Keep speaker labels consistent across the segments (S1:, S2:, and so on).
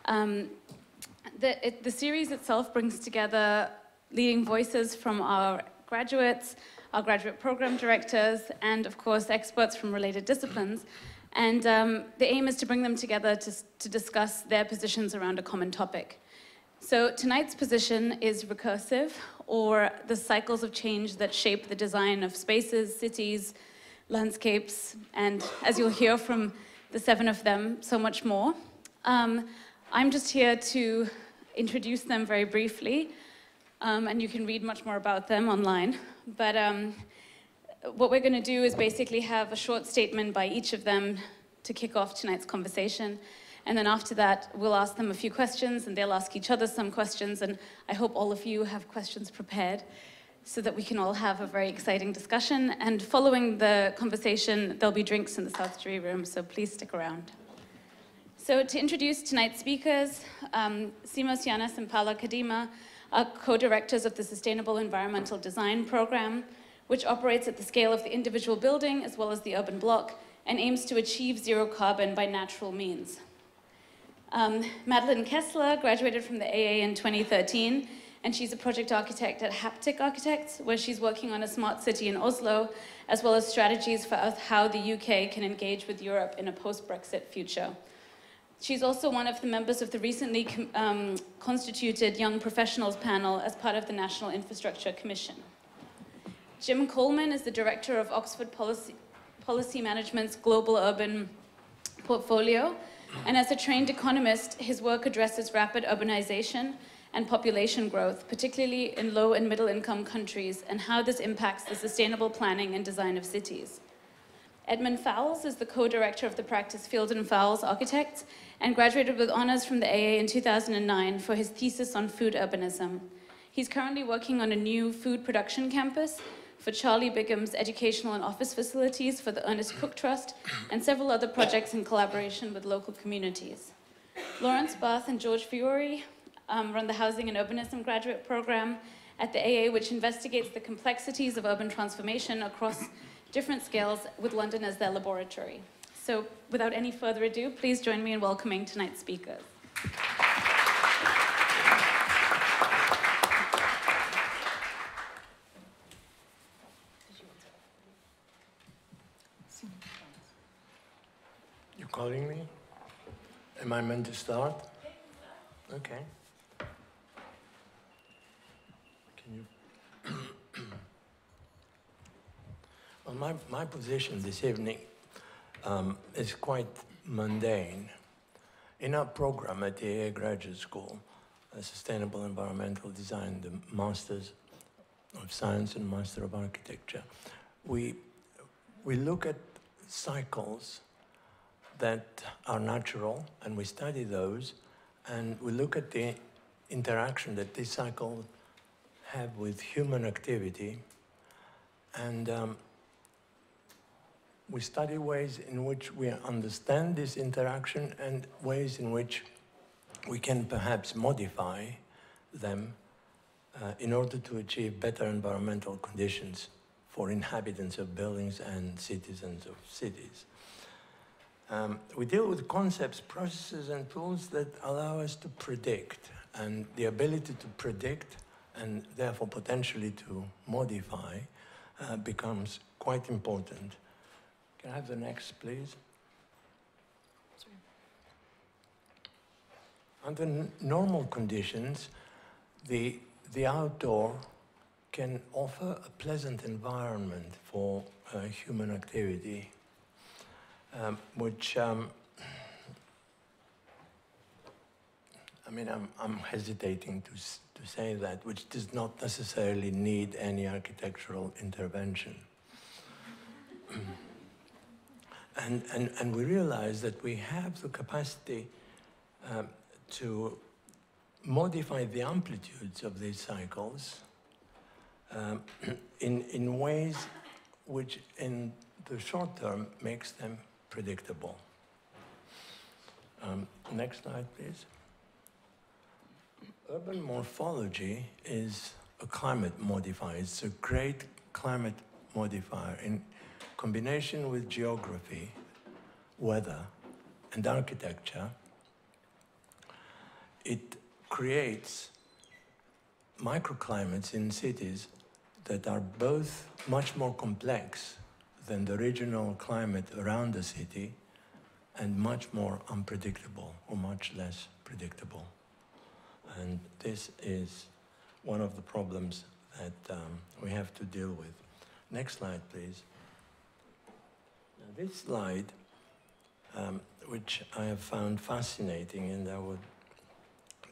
S1: The series itself brings together leading voices from our graduates, our graduate program directors, and of course experts from related disciplines. And the aim is to bring them together to discuss their positions around a common topic. So tonight's position is recursive, or the cycles of change that shape the design of spaces, cities, landscapes, and as you'll hear from the 7 of them, so much more. I'm just here to introduce them very briefly, and you can read much more about them online. But what we're going to do is basically have a short statement by each of them to kick off tonight's conversation. And then after that, we'll ask them a few questions, and they'll ask each other some questions. And I hope all of you have questions prepared so that we can all have a very exciting discussion. And following the conversation, there'll be drinks in the South Jury room, so please stick around. So to introduce tonight's speakers, Simos Yanis and Paula Kadima are co-directors of the Sustainable Environmental Design Program, which operates at the scale of the individual building as well as the urban block and aims to achieve zero carbon by natural means. Madeline Kessler graduated from the AA in 2013, and she's a project architect at Haptic Architects, where she's working on a smart city in Oslo, as well as strategies for how the UK can engage with Europe in a post-Brexit future. She's also one of the members of the recently constituted Young Professionals panel as part of the National Infrastructure Commission. Jim Coleman is the director of Oxford Policy Management's Global Urban Portfolio, and as a trained economist, his work addresses rapid urbanization and population growth, particularly in low and middle income countries, and how this impacts the sustainable planning and design of cities. Edmund Fowles is the co-director of the practice Field and Fowles Architects and graduated with honors from the AA in 2009 for his thesis on food urbanism. He's currently working on a new food production campus for Charlie Bigham's educational and office facilities for the Ernest Cook Trust and several other projects in collaboration with local communities. Lawrence Barth and George Fiore run the Housing and Urbanism graduate program at the AA, which investigates the complexities of urban transformation across different scales with London as their laboratory. So without any further ado, please join me in welcoming tonight's speakers.
S2: You're calling me? Am I meant to start? Okay. Can you? Well, my position this evening is quite mundane. In our program at the AA Graduate School, Sustainable Environmental Design, the Masters of Science and Master of Architecture, we look at cycles that are natural, and we study those, and we look at the interaction that these cycles have with human activity, and we study ways in which we understand this interaction and ways in which we can perhaps modify them in order to achieve better environmental conditions for inhabitants of buildings and citizens of cities. We deal with concepts, processes, and tools that allow us to predict, and the ability to predict and therefore potentially to modify becomes quite important. Can I have the next, please? Sorry. Under normal conditions, the outdoor can offer a pleasant environment for human activity, which, I mean, I'm hesitating to say that, which does not necessarily need any architectural intervention. And we realize that we have the capacity to modify the amplitudes of these cycles in ways which in the short term makes them predictable. Next slide, please. Urban morphology is a climate modifier. It's a great climate modifier in combination with geography, weather, and architecture. it creates microclimates in cities that are both much more complex than the regional climate around the city and much more unpredictable or much less predictable. And this is one of the problems that we have to deal with. Next slide, please. Now, this slide, which I have found fascinating, and I would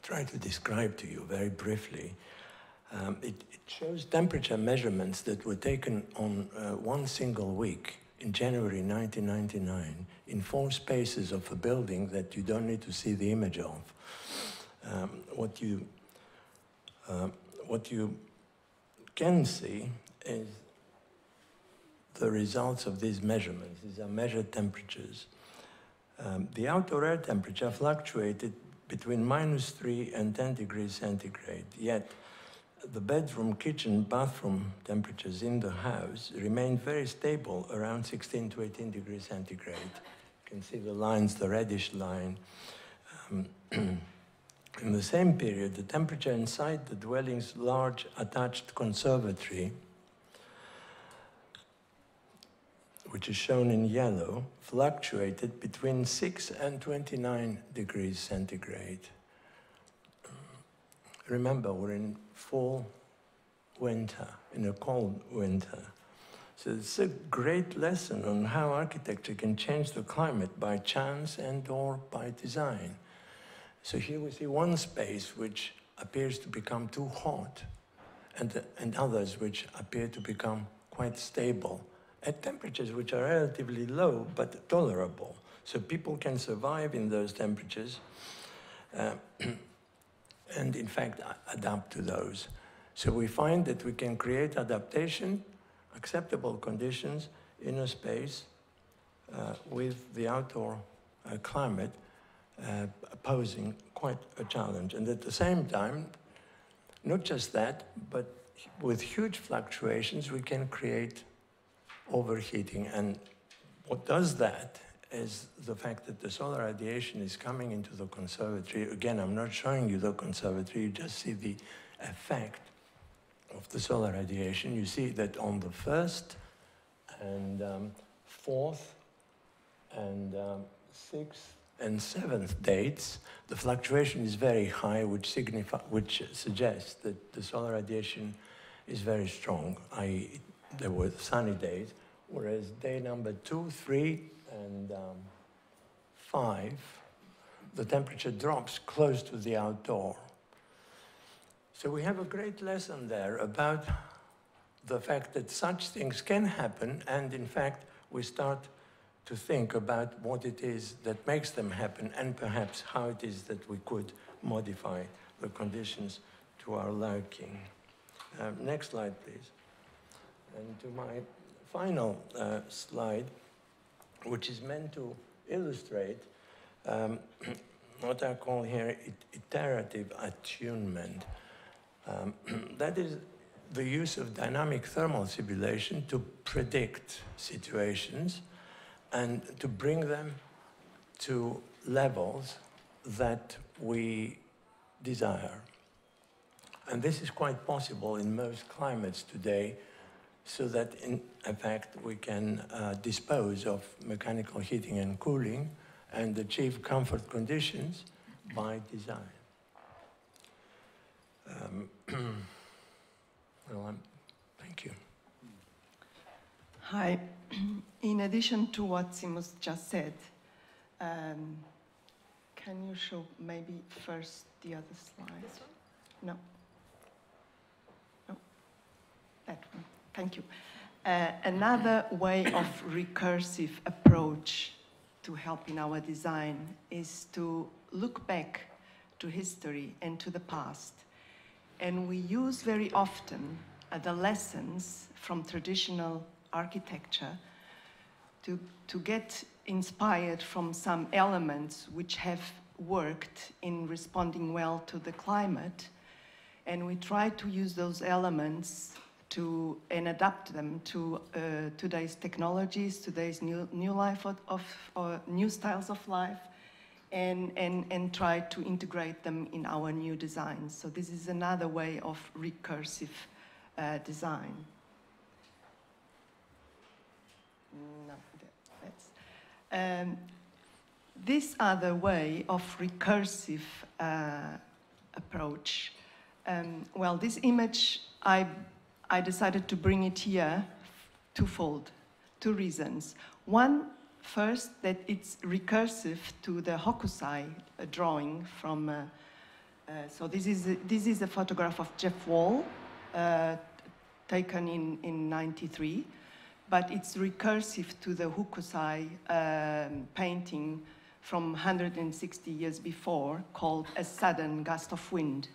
S2: try to describe to you very briefly. It shows temperature measurements that were taken on one single week in January 1999 in 4 spaces of a building that you don't need to see the image of. What you can see is the results of these measurements. These are measured temperatures. The outdoor air temperature fluctuated between -3 and 10 degrees centigrade, yet the bedroom, kitchen, bathroom temperatures in the house remained very stable around 16 to 18 degrees centigrade. You can see the lines, the reddish line. In the same period, the temperature inside the dwelling's large attached conservatory, which is shown in yellow, fluctuated between 6 and 29 degrees centigrade. Remember, we're in fall winter, in a cold winter. So it's a great lesson on how architecture can change the climate by chance and or by design. So here we see one space which appears to become too hot, and others which appear to become quite stable at temperatures which are relatively low but tolerable. So people can survive in those temperatures and in fact adapt to those. So we find that we can create adaptation, acceptable conditions in a space with the outdoor climate posing quite a challenge. And at the same time, not just that, but with huge fluctuations, we can create overheating. And what does that is the fact that the solar radiation is coming into the conservatory. Again, I'm not showing you the conservatory, you just see the effect of the solar radiation. You see that on the 1st and 4th and 6th and 7th dates, the fluctuation is very high, which suggests that the solar radiation is very strong. There were sunny days, whereas day number 2, 3, and 5, the temperature drops close to the outdoor. So we have a great lesson there about the fact that such things can happen, and in fact, we start to think about what it is that makes them happen, and perhaps how it is that we could modify the conditions to our liking. Next slide, please. And to my final slide, which is meant to illustrate what I call here iterative attunement. That is the use of dynamic thermal simulation to predict situations and to bring them to levels that we desire. And this is quite possible in most climates today, so that in fact we can dispose of mechanical heating and cooling and achieve comfort conditions by design. Thank you.
S3: Hi. In addition to what Seamus just said, can you show maybe first the other slide? This one? No. No. That one. Thank you. Another way of recursive approach to help in our design is to look back to history and to the past. And we use very often the lessons from traditional architecture to get inspired from some elements which have worked in responding well to the climate. And we try to use those elements and adapt them to today's technologies, today's new life new styles of life, and try to integrate them in our new designs. So this is another way of recursive design. No, that's, this other way of recursive approach, well, this image, I decided to bring it here twofold, two reasons. One, first, that it's recursive to the Hokusai drawing from, so this is a photograph of Jeff Wall, taken in '93, but it's recursive to the Hokusai painting from 160 years before, called A Sudden Gust of Wind.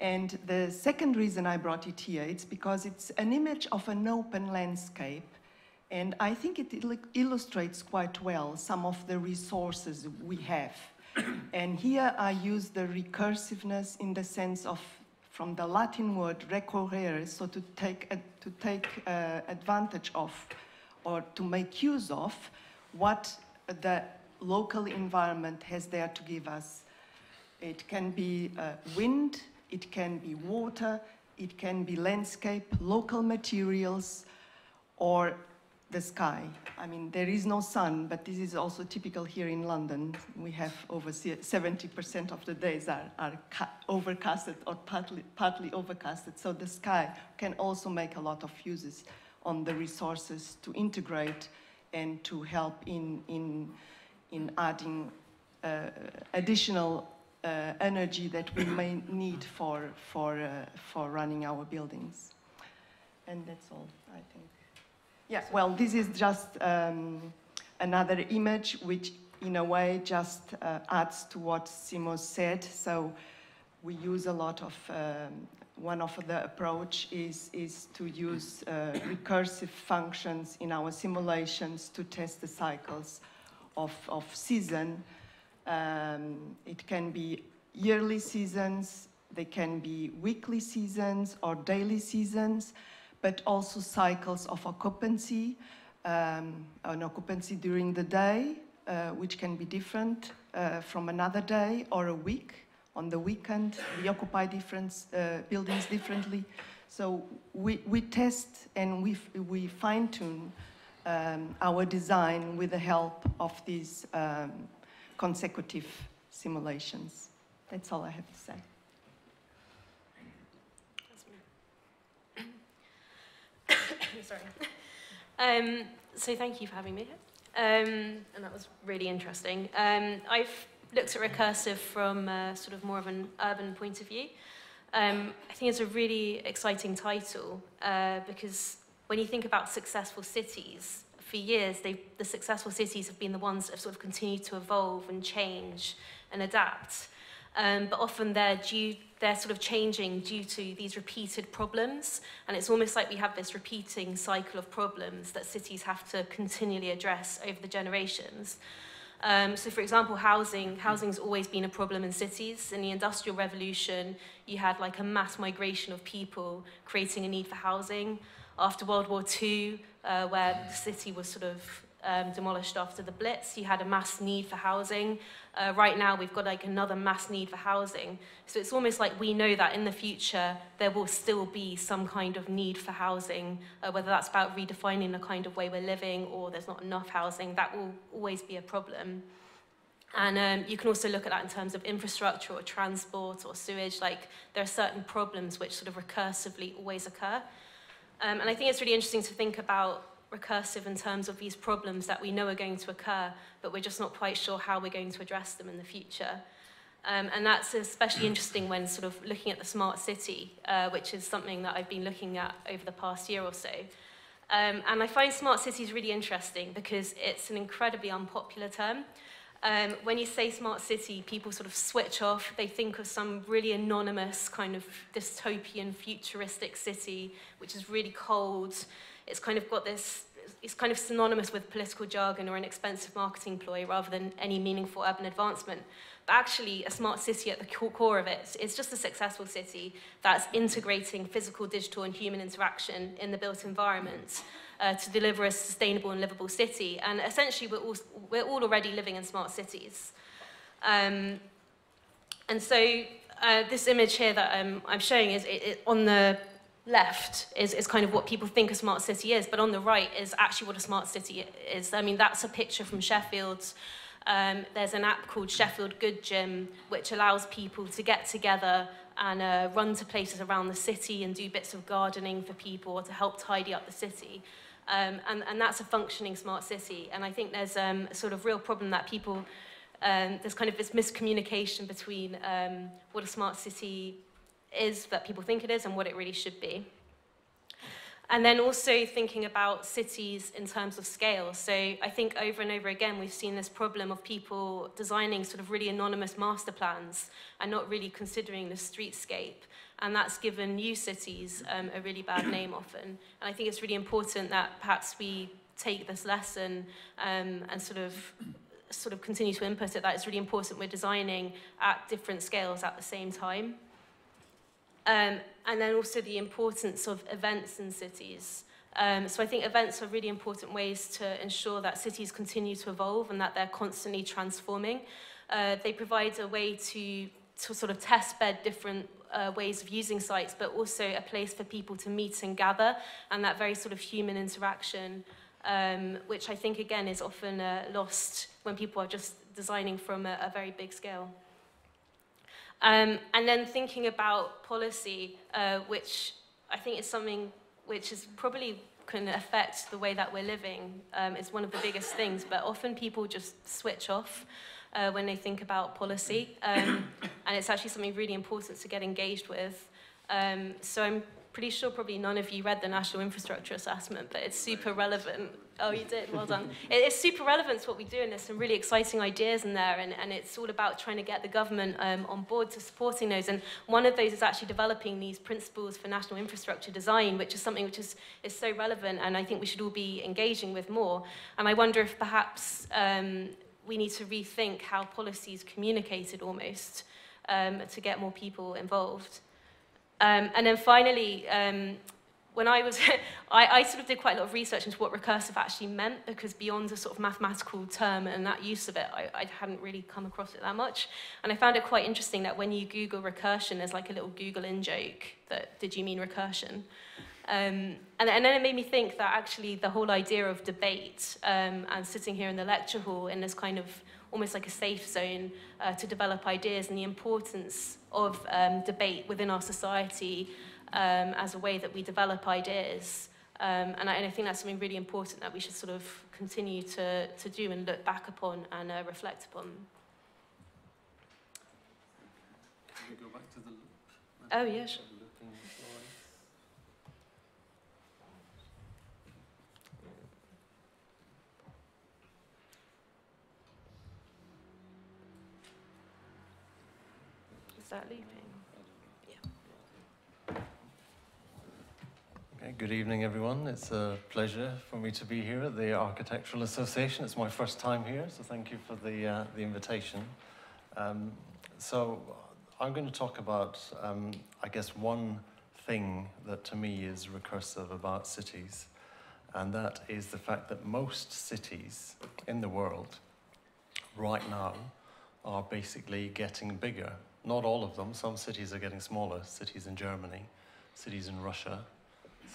S3: And the second reason I brought it here, it's because it's an image of an open landscape, and I think it illustrates quite well some of the resources we have. And here I use the recursiveness in the sense of, from the Latin word recorrere, so to take advantage of, or to make use of, what the local environment has there to give us. It can be wind, it can be water, it can be landscape, local materials, or the sky. I mean, there is no sun, but this is also typical here in London. We have over 70% of the days are overcasted or partly overcasted. So the sky can also make a lot of uses on the resources to integrate and to help in adding additional energy that we may need for running our buildings. And that's all, I think. Yeah, well, this is just another image which, in a way, just adds to what Simo said. So we use a lot of, one of the approach is to use recursive functions in our simulations to test the cycles of season. It can be yearly seasons, they can be weekly seasons or daily seasons, but also cycles of occupancy, an occupancy during the day, which can be different from another day or a week. On the weekend, we occupy different buildings differently. So we test and we fine-tune our design with the help of these consecutive simulations. That's all I have to say.
S4: Sorry. So thank you for having me here. And that was really interesting. I've looked at Recursive from sort of more of an urban point of view. I think it's a really exciting title because when you think about successful cities, for years, the successful cities have been the ones that have sort of continued to evolve and change and adapt. But often they're sort of changing due to these repeated problems. And it's almost like we have this repeating cycle of problems that cities have to continually address over the generations. So for example, housing's always been a problem in cities. In the Industrial Revolution, you had like a mass migration of people creating a need for housing. After World War II, where the city was sort of demolished after the Blitz, you had a mass need for housing. Right now, we've got like another mass need for housing. So it's almost like we know that in the future, there will still be some kind of need for housing, whether that's about redefining the kind of way we're living or there's not enough housing, that will always be a problem. And you can also look at that in terms of infrastructure or transport or sewage. Like there are certain problems which sort of recursively always occur. And I think it's really interesting to think about recursive in terms of these problems that we know are going to occur, but we're just not quite sure how we're going to address them in the future. And that's especially interesting when sort of looking at the smart city, which is something that I've been looking at over the past year or so. And I find smart cities really interesting because it's an incredibly unpopular term. When you say smart city, people sort of switch off. They think of some really anonymous kind of dystopian, futuristic city, which is really cold. It's kind of got this, it's kind of synonymous with political jargon or an expensive marketing ploy rather than any meaningful urban advancement. But actually, a smart city at the core of it is just a successful city that's integrating physical, digital, and human interaction in the built environment to deliver a sustainable and livable city. And essentially, we're all already living in smart cities. And so this image here that I'm showing is on the left is kind of what people think a smart city is, but on the right is actually what a smart city is. I mean, that's a picture from Sheffield. There's an app called Sheffield Good Gym, which allows people to get together and run to places around the city and do bits of gardening for people or to help tidy up the city. And that's a functioning smart city. And I think there's a sort of real problem that people, there's kind of this miscommunication between what a smart city is that people think it is and what it really should be. And then also thinking about cities in terms of scale. So I think over and over again, we've seen this problem of people designing sort of really anonymous master plans and not really considering the streetscape. And that's given new cities a really bad name often. And I think it's really important that perhaps we take this lesson and sort of continue to input it, that it's really important we're designing at different scales at the same time. And then also the importance of events in cities. So I think events are really important ways to ensure that cities continue to evolve and that they're constantly transforming. They provide a way to sort of test bed different ways of using sites, but also a place for people to meet and gather, and that very sort of human interaction, which I think, again, is often lost when people are just designing from a very big scale. And then thinking about policy, which I think is something which is probably can affect the way that we're living, is one of the biggest things, but often people just switch off when they think about policy, and it's actually something really important to get engaged with. So I'm pretty sure probably none of you read the National Infrastructure Assessment, but it's super relevant. Oh, you did? Well done. It's super relevant to what we do, and there's some really exciting ideas in there, and it's all about trying to get the government on board to supporting those. And one of those is actually developing these principles for national infrastructure design, which is something which is so relevant, and I think we should all be engaging with more. And I wonder if perhaps we need to rethink how policy is communicated almost to get more people involved. And then finally, when I was, I sort of did quite a lot of research into what recursive actually meant, because beyond a sort of mathematical term and that use of it, I hadn't really come across it that much. And I found it quite interesting that when you Google recursion, there's like a little Google in-joke that, did you mean recursion? And then it made me think that actually the whole idea of debate and sitting here in the lecture hall in this kind of almost like a safe zone to develop ideas, and the importance of debate within our society as a way that we develop ideas. And I think that's something really important that we should sort of continue to do and look back upon and reflect upon.
S5: Can we go back to the loop?
S4: Oh, yeah, sure. Is that looping?
S5: Okay, good evening, everyone. It's a pleasure for me to be here at the Architectural Association. It's my first time here, so thank you for the invitation. So I'm going to talk about, I guess, one thing that to me is recursive about cities, and that is the fact that most cities in the world right now are basically getting bigger. Not all of them. Some cities are getting smaller. Cities in Germany, cities in Russia,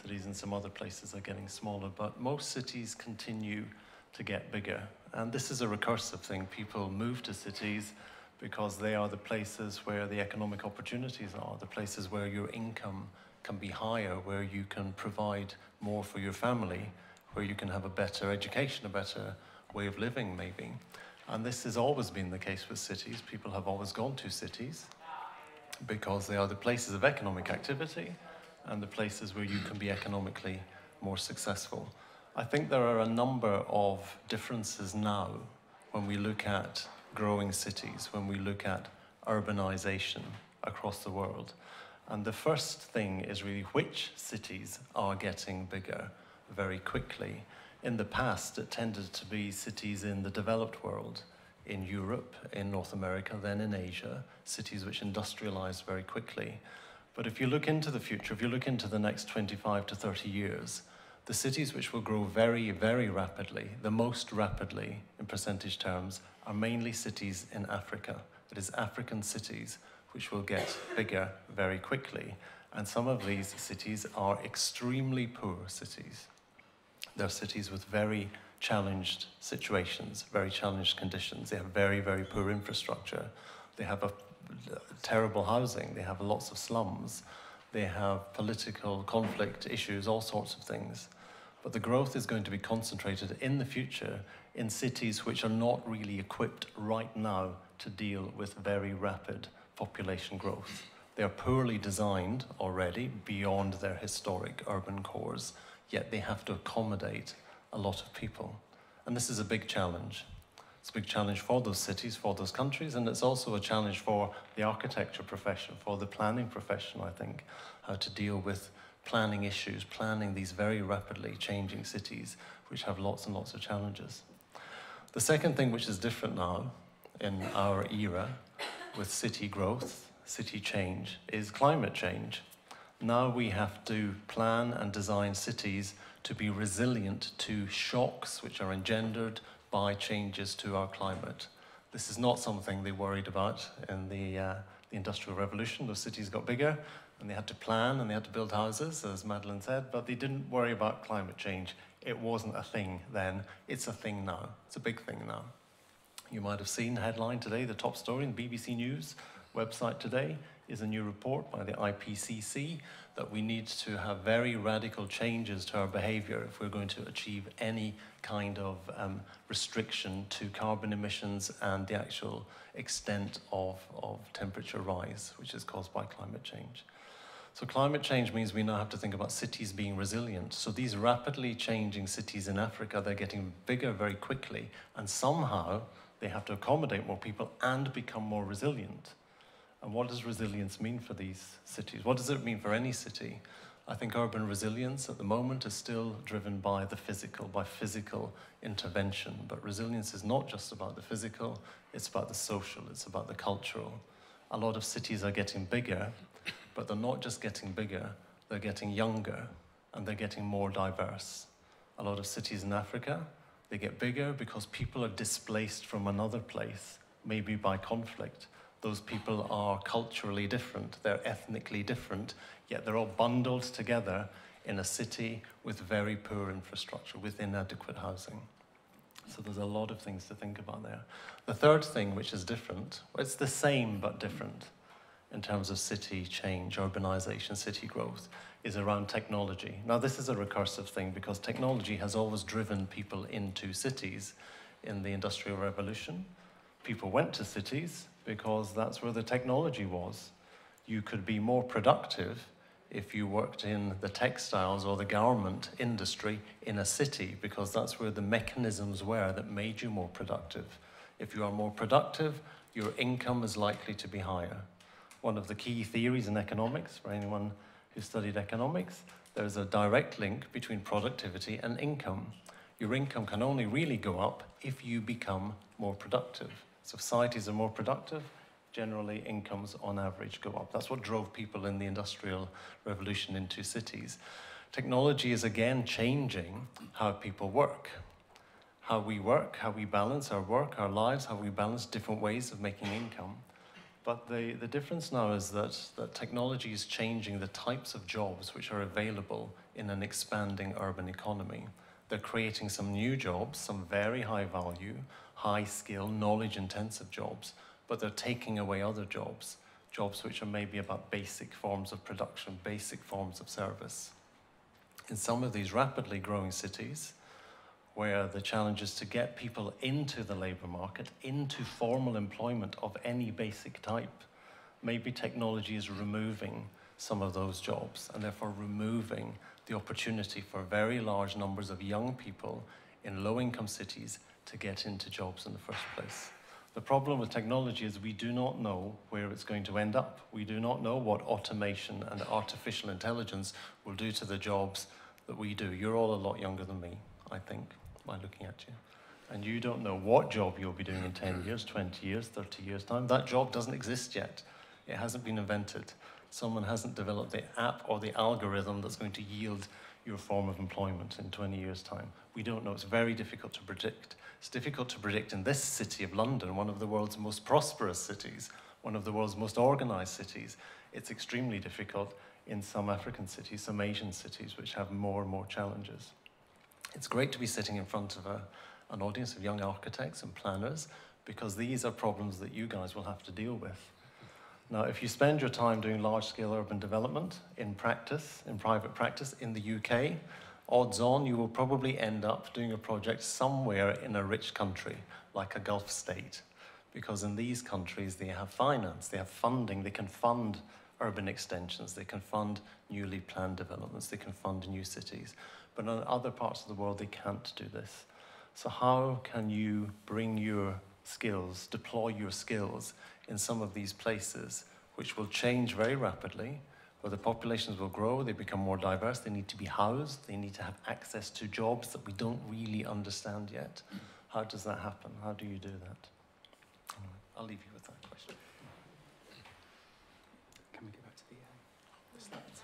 S5: cities in some other places are getting smaller, but most cities continue to get bigger. And this is a recursive thing. People move to cities because they are the places where the economic opportunities are, the places where your income can be higher, where you can provide more for your family, where you can have a better education, a better way of living, maybe. And this has always been the case with cities. People have always gone to cities because they are the places of economic activity and the places where you can be economically more successful. I think there are a number of differences now when we look at growing cities, when we look at urbanization across the world. And the first thing is really which cities are getting bigger very quickly. In the past, it tended to be cities in the developed world, in Europe, in North America, then in Asia, cities which industrialized very quickly. But if you look into the future, if you look into the next 25 to 30 years, The cities which will grow very, very rapidly, the most rapidly in percentage terms, are mainly cities in Africa. It is African cities which will get bigger very quickly. And some of these cities are extremely poor cities. They're cities with very challenged situations, very challenged conditions. They have very, very poor infrastructure. They have terrible housing. They have lots of slums. They have political conflict issues, all sorts of things. But the growth is going to be concentrated in the future in cities which are not really equipped right now to deal with very rapid population growth. They are poorly designed already beyond their historic urban cores, yet they have to accommodate a lot of people. And this is a big challenge. It's a big challenge for those cities, for those countries, and it's also a challenge for the architecture profession, for the planning profession, I think, how to deal with planning issues, planning these very rapidly changing cities, which have lots and lots of challenges. The second thing which is different now in our era with city growth, city change, is climate change. Now we have to plan and design cities to be resilient to shocks which are engendered by changes to our climate. This is not something they worried about in the Industrial Revolution. Those cities got bigger and they had to plan and they had to build houses, as Madeleine said, but they didn't worry about climate change. It wasn't a thing then. It's a thing now. It's a big thing now. You might have seen the headline today, the top story in the BBC News website today is a new report by the IPCC that we need to have very radical changes to our behavior if we're going to achieve any kind of restriction to carbon emissions and the actual extent of temperature rise, which is caused by climate change. So climate change means we now have to think about cities being resilient. So these rapidly changing cities in Africa, they're getting bigger very quickly, and somehow they have to accommodate more people and become more resilient. And what does resilience mean for these cities? What does it mean for any city? I think urban resilience at the moment is still driven by the physical, by physical intervention. But resilience is not just about the physical, it's about the social, it's about the cultural. A lot of cities are getting bigger, but they're not just getting bigger, they're getting younger and they're getting more diverse. A lot of cities in Africa, they get bigger because people are displaced from another place, maybe by conflict. Those people are culturally different, they're ethnically different, yet they're all bundled together in a city with very poor infrastructure, with inadequate housing. So there's a lot of things to think about there. The third thing which is different, well, it's the same but different in terms of city change, urbanization, city growth, is around technology. Now this is a recursive thing because technology has always driven people into cities. In the Industrial Revolution, people went to cities because that's where the technology was. You could be more productive if you worked in the textiles or the garment industry in a city, because that's where the mechanisms were that made you more productive. If you are more productive, your income is likely to be higher. One of the key theories in economics, for anyone who studied economics, there's a direct link between productivity and income. Your income can only really go up if you become more productive. So societies are more productive, generally incomes on average go up. That's what drove people in the Industrial Revolution into cities. Technology is again changing how people work, how we balance our work, our lives, how we balance different ways of making income. But the difference now is that technology is changing the types of jobs which are available in an expanding urban economy. They're creating some new jobs, some very high value, high skill, knowledge intensive jobs, but they're taking away other jobs, jobs which are maybe about basic forms of production, basic forms of service. In some of these rapidly growing cities, where the challenge is to get people into the labor market, into formal employment of any basic type, maybe technology is removing some of those jobs and therefore removing the opportunity for very large numbers of young people in low-income cities to get into jobs in the first place. The problem with technology is we do not know where it's going to end up. We do not know what automation and artificial intelligence will do to the jobs that we do. You're all a lot younger than me, I think, by looking at you. And you don't know what job you'll be doing in 10 years, 20 years, 30 years' time. That job doesn't exist yet. It hasn't been invented. Someone hasn't developed the app or the algorithm that's going to yield your form of employment in 20 years' time? We don't know. It's very difficult to predict. It's difficult to predict in this city of London, one of the world's most prosperous cities, one of the world's most organized cities. It's extremely difficult in some African cities, some Asian cities, which have more and more challenges. It's great to be sitting in front of an audience of young architects and planners, because these are problems that you guys will have to deal with. Now, if you spend your time doing large-scale urban development in practice, in private practice in the UK, odds on you will probably end up doing a project somewhere in a rich country, like a Gulf state, because in these countries they have finance, they have funding, they can fund urban extensions, they can fund newly planned developments, they can fund new cities. But in other parts of the world, they can't do this. So how can you bring your skills, deploy your skills in some of these places, which will change very rapidly, where the populations will grow, they become more diverse, they need to be housed, they need to have access to jobs that we don't really understand yet. How does that happen? How do you do that? Anyway, I'll leave you with that question.
S6: Can we go back to the slides?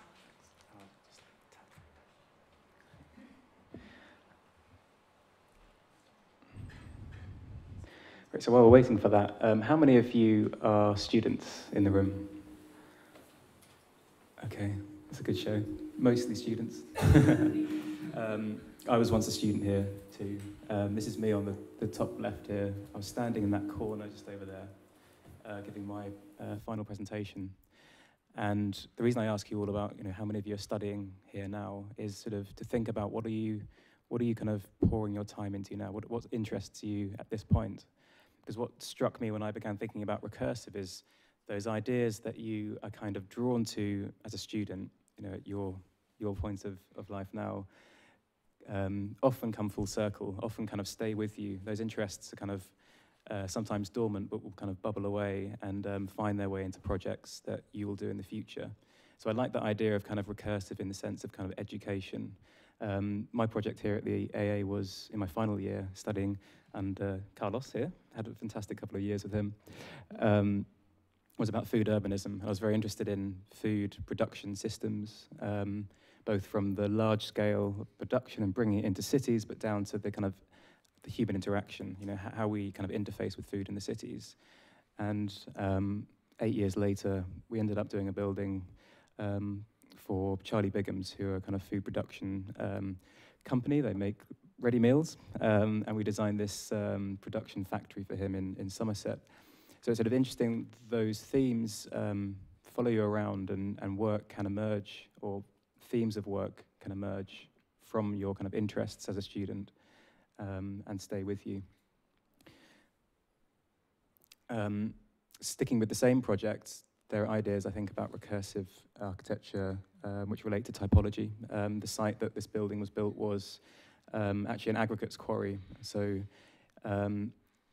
S6: Great, so while we're waiting for that, how many of you are students in the room? Okay, that's a good show. Mostly students. I was once a student here too. This is me on the top left here. I was standing in that corner just over there, giving my final presentation. And the reason I ask you all about, how many of you are studying here now is sort of to think about what are you kind of pouring your time into now? What interests you at this point? Because what struck me when I began thinking about recursive is those ideas that you are kind of drawn to as a student, at your point of life now, often come full circle, often kind of stay with you. Those interests are kind of sometimes dormant, but will kind of bubble away and find their way into projects that you will do in the future. So I like the idea of kind of recursive in the sense of kind of education. My project here at the AA was in my final year studying, and Carlos here, had a fantastic couple of years with him, was about food urbanism. I was very interested in food production systems, both from the large scale production and bringing it into cities, but down to the kind of the human interaction, how we kind of interface with food in the cities. And 8 years later, we ended up doing a building for Charlie Bigham's, who are a kind of food production company. They make ready meals, and we designed this production factory for him in Somerset. So it's sort of interesting, those themes follow you around, and work can emerge, or themes of work can emerge from your kind of interests as a student and stay with you. Sticking with the same projects, there are ideas, I think, about recursive architecture which relate to typology. The site that this building was built was actually an aggregates quarry. So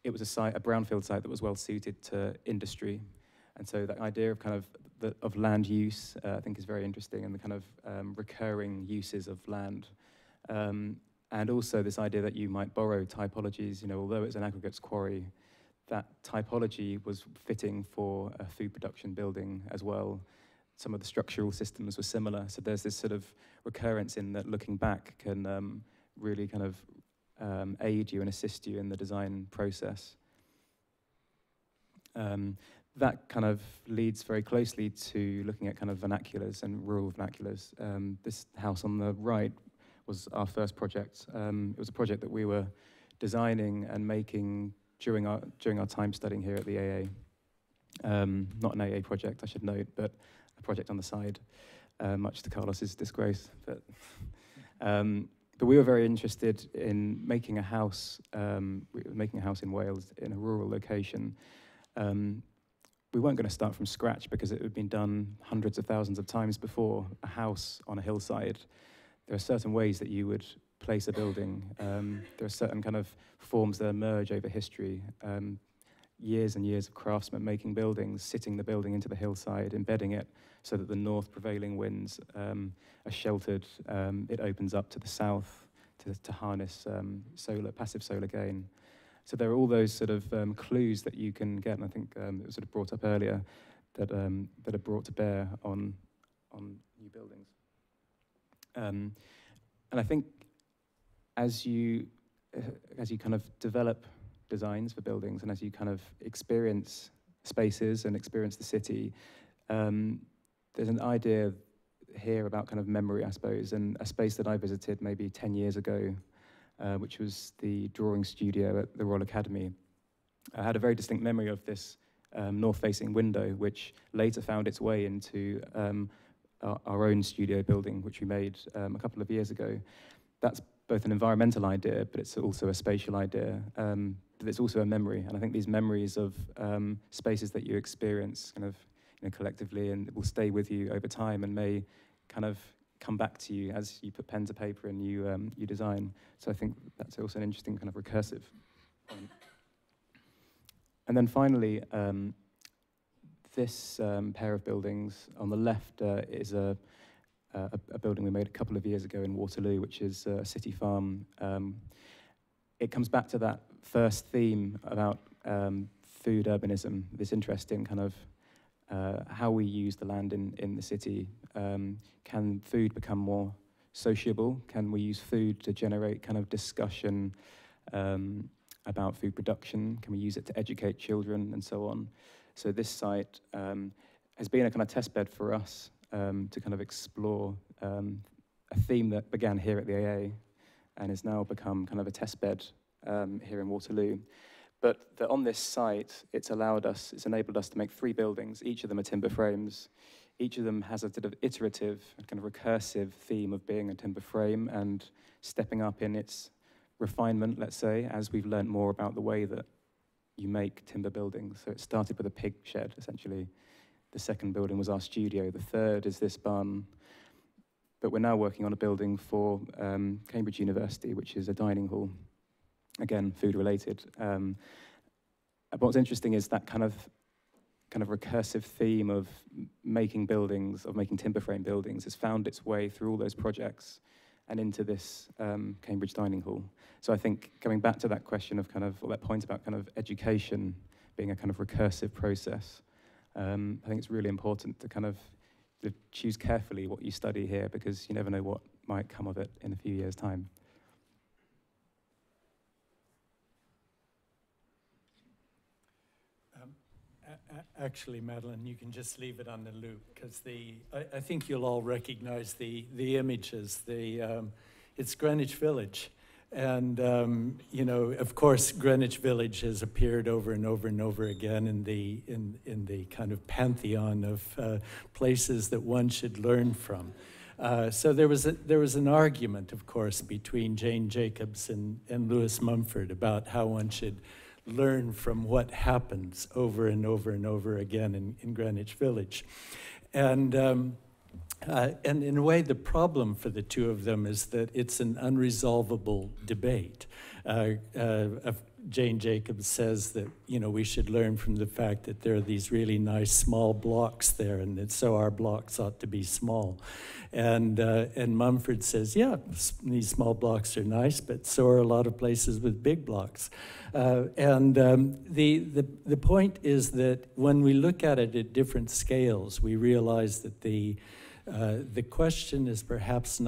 S6: it was a brownfield site that was well suited to industry. And so that idea of kind of land use, I think is very interesting, and the kind of recurring uses of land. And also this idea that you might borrow typologies, although it's an aggregates quarry, that typology was fitting for a food production building as well. Some of the structural systems were similar. So there's this sort of recurrence in that looking back can really kind of aid you and assist you in the design process. That kind of leads very closely to looking at kind of vernaculars and rural vernaculars. This house on the right was our first project. It was a project that we were designing and making during our time studying here at the AA. Not an AA project, I should note, but a project on the side, much to Carlos's disgrace. But we were very interested in making a house. Making a house in Wales in a rural location. We weren't going to start from scratch because it had been done hundreds of thousands of times before. A house on a hillside. There are certain ways that you would place a building. There are certain kind of forms that emerge over history. Years and years of craftsmen making buildings, sitting the building into the hillside, embedding it so that the north prevailing winds are sheltered. It opens up to the south to harness passive solar gain. So there are all those sort of clues that you can get, and I think it was sort of brought up earlier, that are brought to bear on new buildings. I think as you kind of develop designs for buildings and as you kind of experience spaces and experience the city, there's an idea here about kind of memory, I suppose, and a space that I visited maybe 10 years ago, which was the drawing studio at the Royal Academy. I had a very distinct memory of this north-facing window, which later found its way into our own studio building, which we made a couple of years ago. That's both an environmental idea, but it's also a spatial idea, but it's also a memory. And I think these memories of spaces that you experience kind of collectively and will stay with you over time and may kind of come back to you as you put pen to paper and you design. So I think that's also an interesting kind of recursive point. And then finally, this pair of buildings on the left is a building we made a couple of years ago in Waterloo, which is a city farm. It comes back to that first theme about food urbanism, this interest in kind of how we use the land in the city. Can food become more sociable? Can we use food to generate kind of discussion about food production? Can we use it to educate children and so on? So this site has been a kind of test bed for us to kind of explore a theme that began here at the AA and has now become kind of a test bed here in Waterloo. But on this site, it's enabled us to make 3 buildings. Each of them are timber frames. Each of them has a sort of iterative, kind of recursive theme of being a timber frame and stepping up in its refinement, let's say, as we've learned more about the way that you make timber buildings. So it started with a pig shed, essentially. The second building was our studio. The third is this barn. But we're now working on a building for Cambridge University, which is a dining hall. Again, food related. What's interesting is that kind of recursive theme of making buildings, of making timber frame buildings, has found its way through all those projects and into this Cambridge dining hall. So I think coming back to that question of kind of, or that point about kind of education being a kind of recursive process, I think it's really important to kind of to choose carefully what you study here, because you never know what might come of it in a few years' time.
S7: Actually, Madeline, you can just leave it on the loop, because I think you'll all recognize the images. It's Greenwich Village. And, you know, of course, Greenwich Village has appeared over and over and over again in the kind of pantheon of places that one should learn from. So there was an argument, of course, between Jane Jacobs and Lewis Mumford about how one should learn from what happens over and over and over again in Greenwich Village. And in a way, the problem for the two of them is that it's an unresolvable debate. Jane Jacobs says that, you know, we should learn from the fact that there are these really nice small blocks there, and that so our blocks ought to be small. And Mumford says, yeah, these small blocks are nice, but so are a lot of places with big blocks. The point is that when we look at it at different scales, we realize that the question is perhaps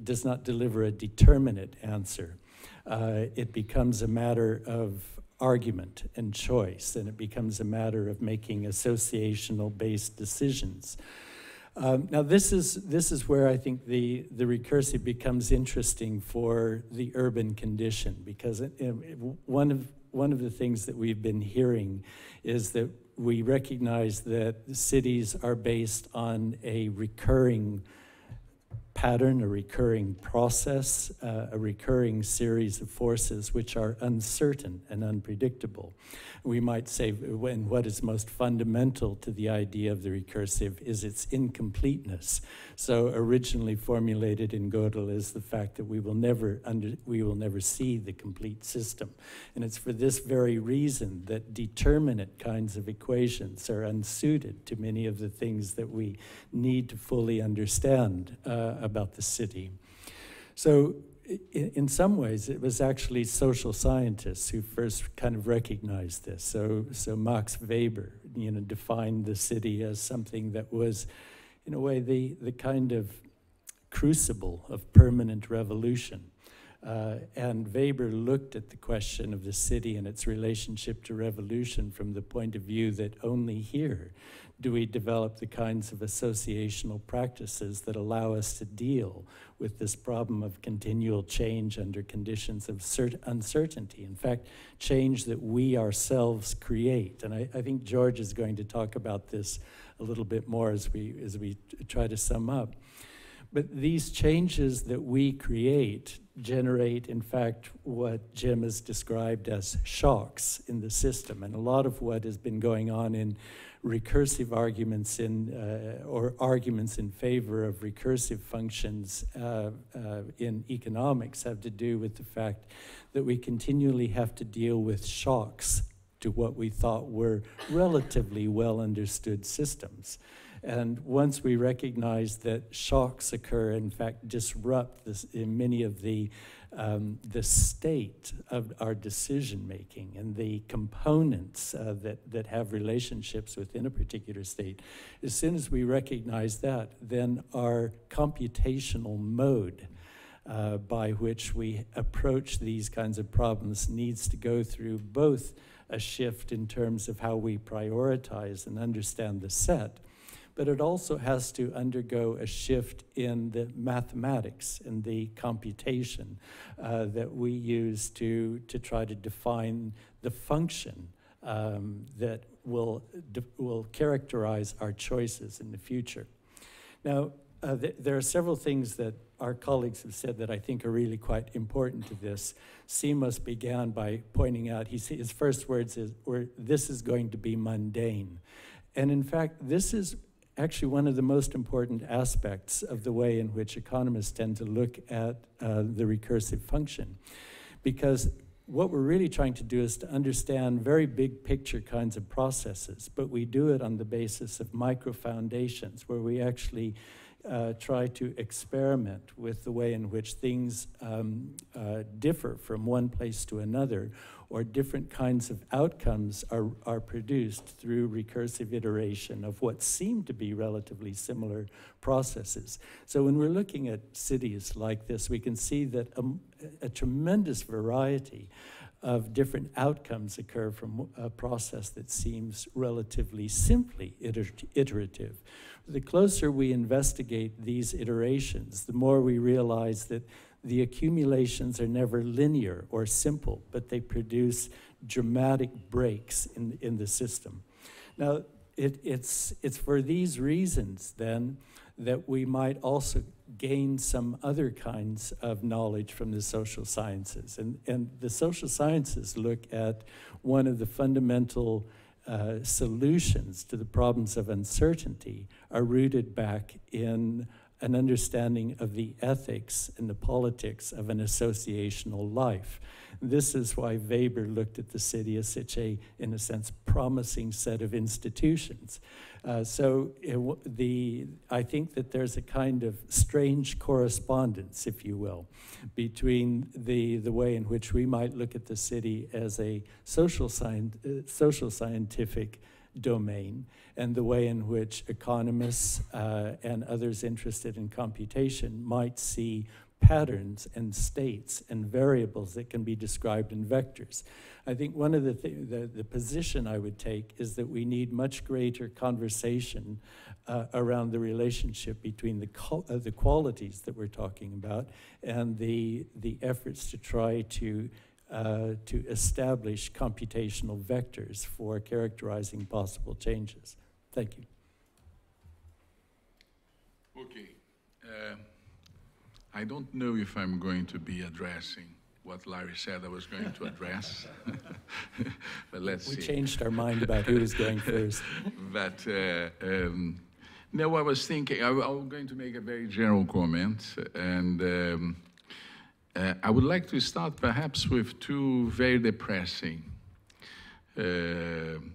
S7: does not deliver a determinate answer. It becomes a matter of argument and choice, and it becomes a matter of making associational-based decisions. Now, this is where I think the recursive becomes interesting for the urban condition, because one of the things that we've been hearing is that we recognize that the cities are based on a recurring pattern, a recurring process, a recurring series of forces which are uncertain and unpredictable. We might say what is most fundamental to the idea of the recursive is its incompleteness. So originally formulated in Gödel is the fact that we will never see the complete system. And it's for this very reason that determinate kinds of equations are unsuited to many of the things that we need to fully understand about the city. So in some ways, it was actually social scientists who first kind of recognized this. So Max Weber, you know, defined the city as something that was, in a way, the kind of crucible of permanent revolution. And Weber looked at the question of the city and its relationship to revolution from the point of view that only here do we develop the kinds of associational practices that allow us to deal with this problem of continual change under conditions of uncertainty. In fact, change that we ourselves create. And I think George is going to talk about this a little bit more as we try to sum up. But these changes that we create generate, in fact, what Jim has described as shocks in the system. And a lot of what has been going on in recursive arguments or arguments in favor of recursive functions in economics have to do with the fact that we continually have to deal with shocks to what we thought were relatively well understood systems. And once we recognize that shocks occur, in fact, disrupt this, in many of the state of our decision making and the components that have relationships within a particular state, as soon as we recognize that, then our computational mode by which we approach these kinds of problems needs to go through both a shift in terms of how we prioritize and understand the set, but it also has to undergo a shift in the mathematics and the computation that we use to try to define the function that will characterize our choices in the future. Now, there are several things that our colleagues have said that I think are really quite important to this. Seamus began by pointing out, his first words were, "This is going to be mundane." And in fact, this is actually one of the most important aspects of the way in which economists tend to look at the recursive function. Because what we're really trying to do is to understand very big picture kinds of processes, but we do it on the basis of micro foundations, where we actually try to experiment with the way in which things differ from one place to another, or different kinds of outcomes are produced through recursive iteration of what seem to be relatively similar processes. So when we're looking at cities like this, we can see that a tremendous variety of different outcomes occur from a process that seems relatively simply iterative. The closer we investigate these iterations, the more we realize that the accumulations are never linear or simple, but they produce dramatic breaks in the system. Now, it's for these reasons, then, that we might also gain some other kinds of knowledge from the social sciences. And the social sciences look at one of the fundamental solutions to the problems of uncertainty are rooted back in an understanding of the ethics and the politics of an associational life. This is why Weber looked at the city as such a, in a sense, promising set of institutions. I think that there's a kind of strange correspondence, if you will, between the way in which we might look at the city as a social scientific domain, and the way in which economists and others interested in computation might see patterns and states and variables that can be described in vectors. I think one of the position I would take is that we need much greater conversation around the relationship between the qualities that we're talking about and the efforts to try to establish computational vectors for characterizing possible changes. Thank you.
S8: Okay. I don't know if I'm going to be addressing what Larry said I was going to address, but let's see.
S7: We changed our mind about who was going first.
S8: But no, I was thinking, I'm going to make a very general comment, and I would like to start perhaps with two very depressing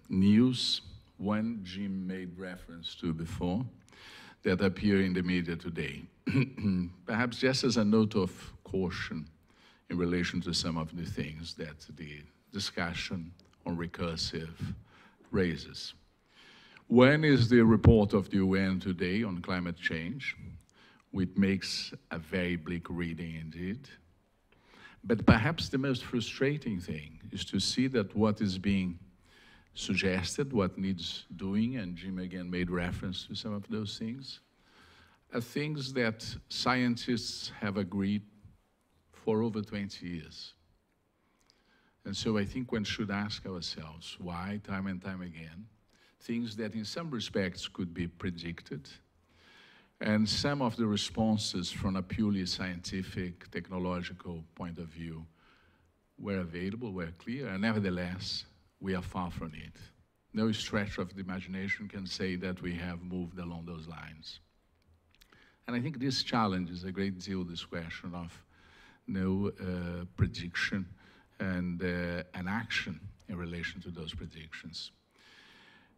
S8: news. One Jim made reference to before, that appear in the media today. Perhaps just as a note of caution in relation to some of the things that the discussion on recursive raises. One is the report of the UN today on climate change, which makes a very bleak reading indeed. But perhaps the most frustrating thing is to see that what is being suggested, what needs doing, and Jim again made reference to some of those things, are things that scientists have agreed for over 20 years. And so I think one should ask ourselves why, time and time again, things that in some respects could be predicted, and some of the responses from a purely scientific, technological point of view were available, were clear, and nevertheless, we are far from it. No stretch of the imagination can say that we have moved along those lines. And I think this challenges a great deal this question of prediction and an action in relation to those predictions.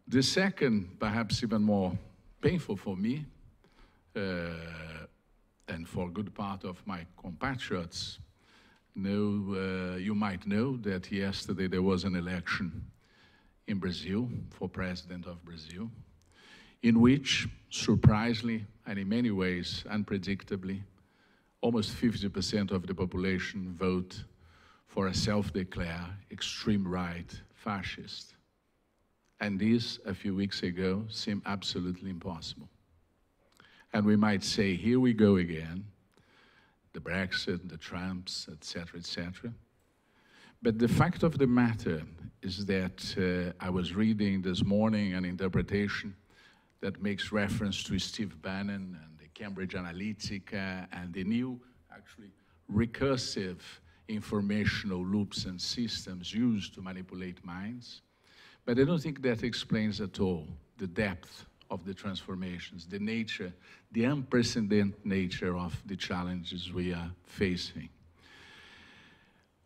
S8: The second, perhaps even more painful for me, and for a good part of my compatriots, you might know that yesterday there was an election in Brazil for president of Brazil, in which, surprisingly, and in many ways unpredictably, almost 50% of the population vote for a self-declared extreme right fascist. And this, a few weeks ago, seemed absolutely impossible. And we might say, here we go again, the Brexit, the Trumps, etc., etc. But the fact of the matter is that I was reading this morning an interpretation that makes reference to Steve Bannon and the Cambridge Analytica and the new, actually, recursive informational loops and systems used to manipulate minds. But I don't think that explains at all the depth of the transformations, the nature, the unprecedented nature of the challenges we are facing,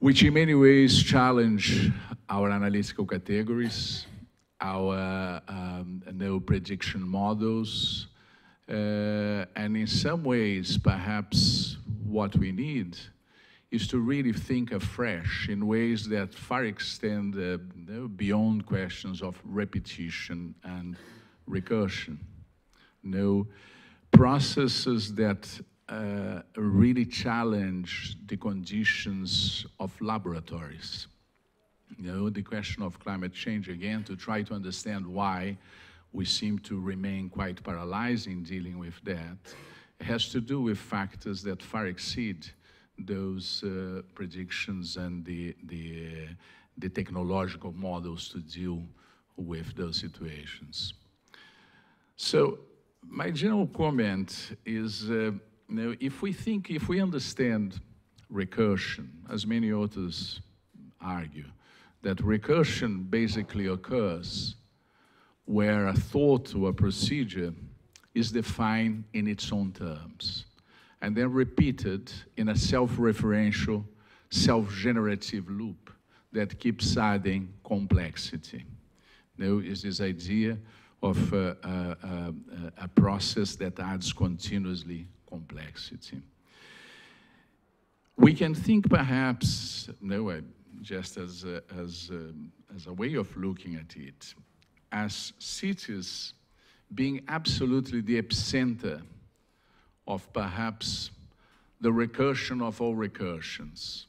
S8: which in many ways challenge our analytical categories, our no prediction models, and in some ways, perhaps what we need is to really think afresh in ways that far extend beyond questions of repetition and recursion. Processes that really challenge the conditions of laboratories. The question of climate change, again, to try to understand why we seem to remain quite paralyzed in dealing with that, has to do with factors that far exceed those predictions and the technological models to deal with those situations. So my general comment is, if we understand recursion, as many authors argue, that recursion basically occurs where a thought or a procedure is defined in its own terms, and then repeated in a self-referential, self-generative loop that keeps adding complexity. Is this idea of a process that adds continuously complexity. We can think perhaps, just as a way of looking at it, as cities being absolutely the epicenter of perhaps the recursion of all recursions,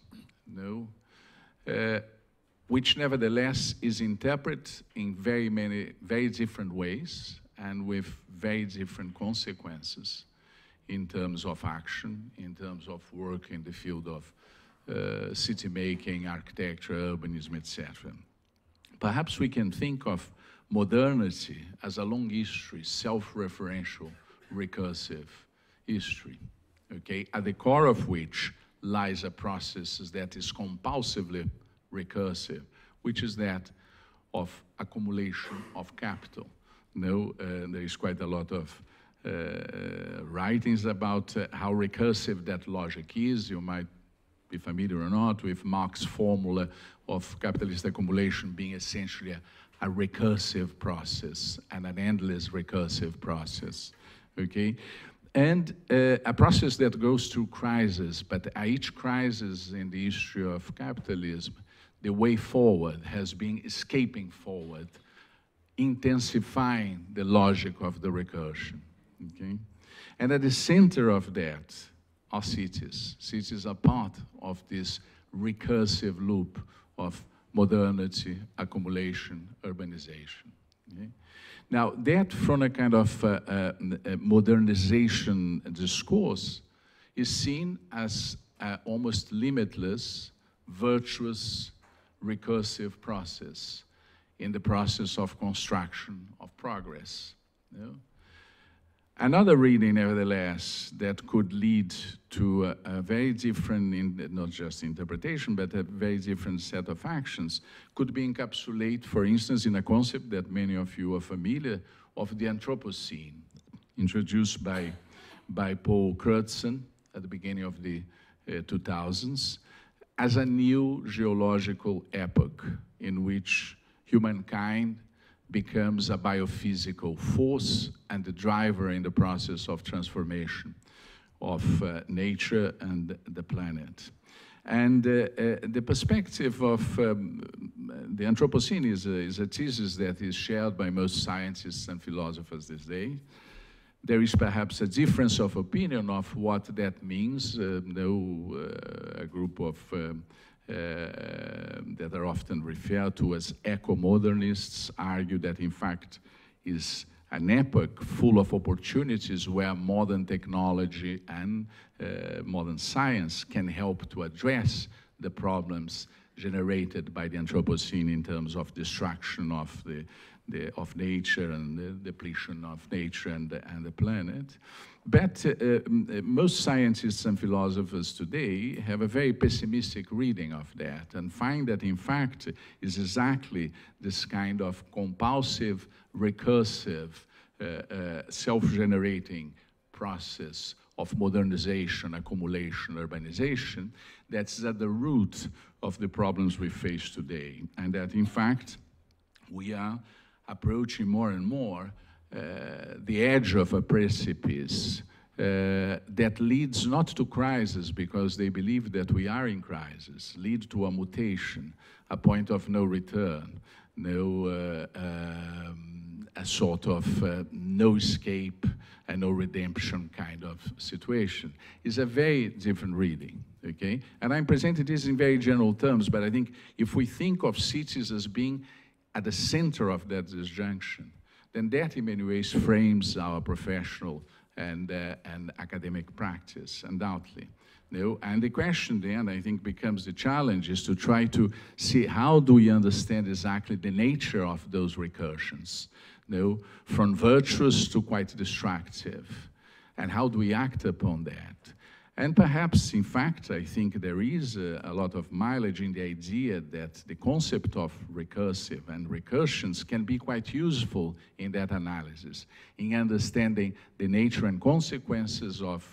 S8: which nevertheless is interpreted in very different ways and with very different consequences in terms of action, in terms of work in the field of city making, architecture, urbanism, etc. Perhaps we can think of modernity as a long history, self-referential, recursive history, okay, at the core of which lies a process that is compulsively recursive, which is that of accumulation of capital. There is quite a lot of writings about how recursive that logic is. You might be familiar or not with Marx's formula of capitalist accumulation being essentially a recursive process and an endless recursive process, okay? And a process that goes through crises, but at each crisis in the history of capitalism, the way forward has been escaping forward, intensifying the logic of the recursion. okay? And at the center of that are cities. Cities are part of this recursive loop of modernity, accumulation, urbanization. Okay? Now, that from a kind of modernization discourse is seen as almost limitless, virtuous, recursive process in the process of construction, of progress. You know? Another reading, nevertheless, that could lead to a very different, not just interpretation, but a very different set of actions, could be encapsulated, for instance, in a concept that many of you are familiar of the Anthropocene, introduced by Paul Crutzen at the beginning of the 2000s, as a new geological epoch in which humankind becomes a biophysical force and the driver in the process of transformation of nature and the planet. And the perspective of the Anthropocene is a thesis that is shared by most scientists and philosophers this day. There is perhaps a difference of opinion of what that means. A group of that are often referred to as eco-modernists argue that in fact is an epoch full of opportunities where modern technology and modern science can help to address the problems generated by the Anthropocene in terms of destruction of of nature and the depletion of nature and the planet. But most scientists and philosophers today have a very pessimistic reading of that and find that, in fact, is exactly this kind of compulsive, recursive, self-generating process of modernization, accumulation, urbanization that's at the root of the problems we face today. And that, in fact, we are approaching more and more the edge of a precipice that leads not to crisis because they believe that we are in crisis, lead to a mutation, a point of no return, a sort of no escape and no redemption kind of situation. Is a very different reading, okay? And I'm presenting this in very general terms, but I think if we think of cities as being at the center of that disjunction, then that in many ways frames our professional and academic practice, undoubtedly. And the question then, I think, becomes the challenge is to try to see how do we understand exactly the nature of those recursions, from virtuous to quite destructive, and how do we act upon that? And perhaps, in fact, I think there is a lot of mileage in the idea that the concept of recursive and recursions can be quite useful in that analysis, in understanding the nature and consequences of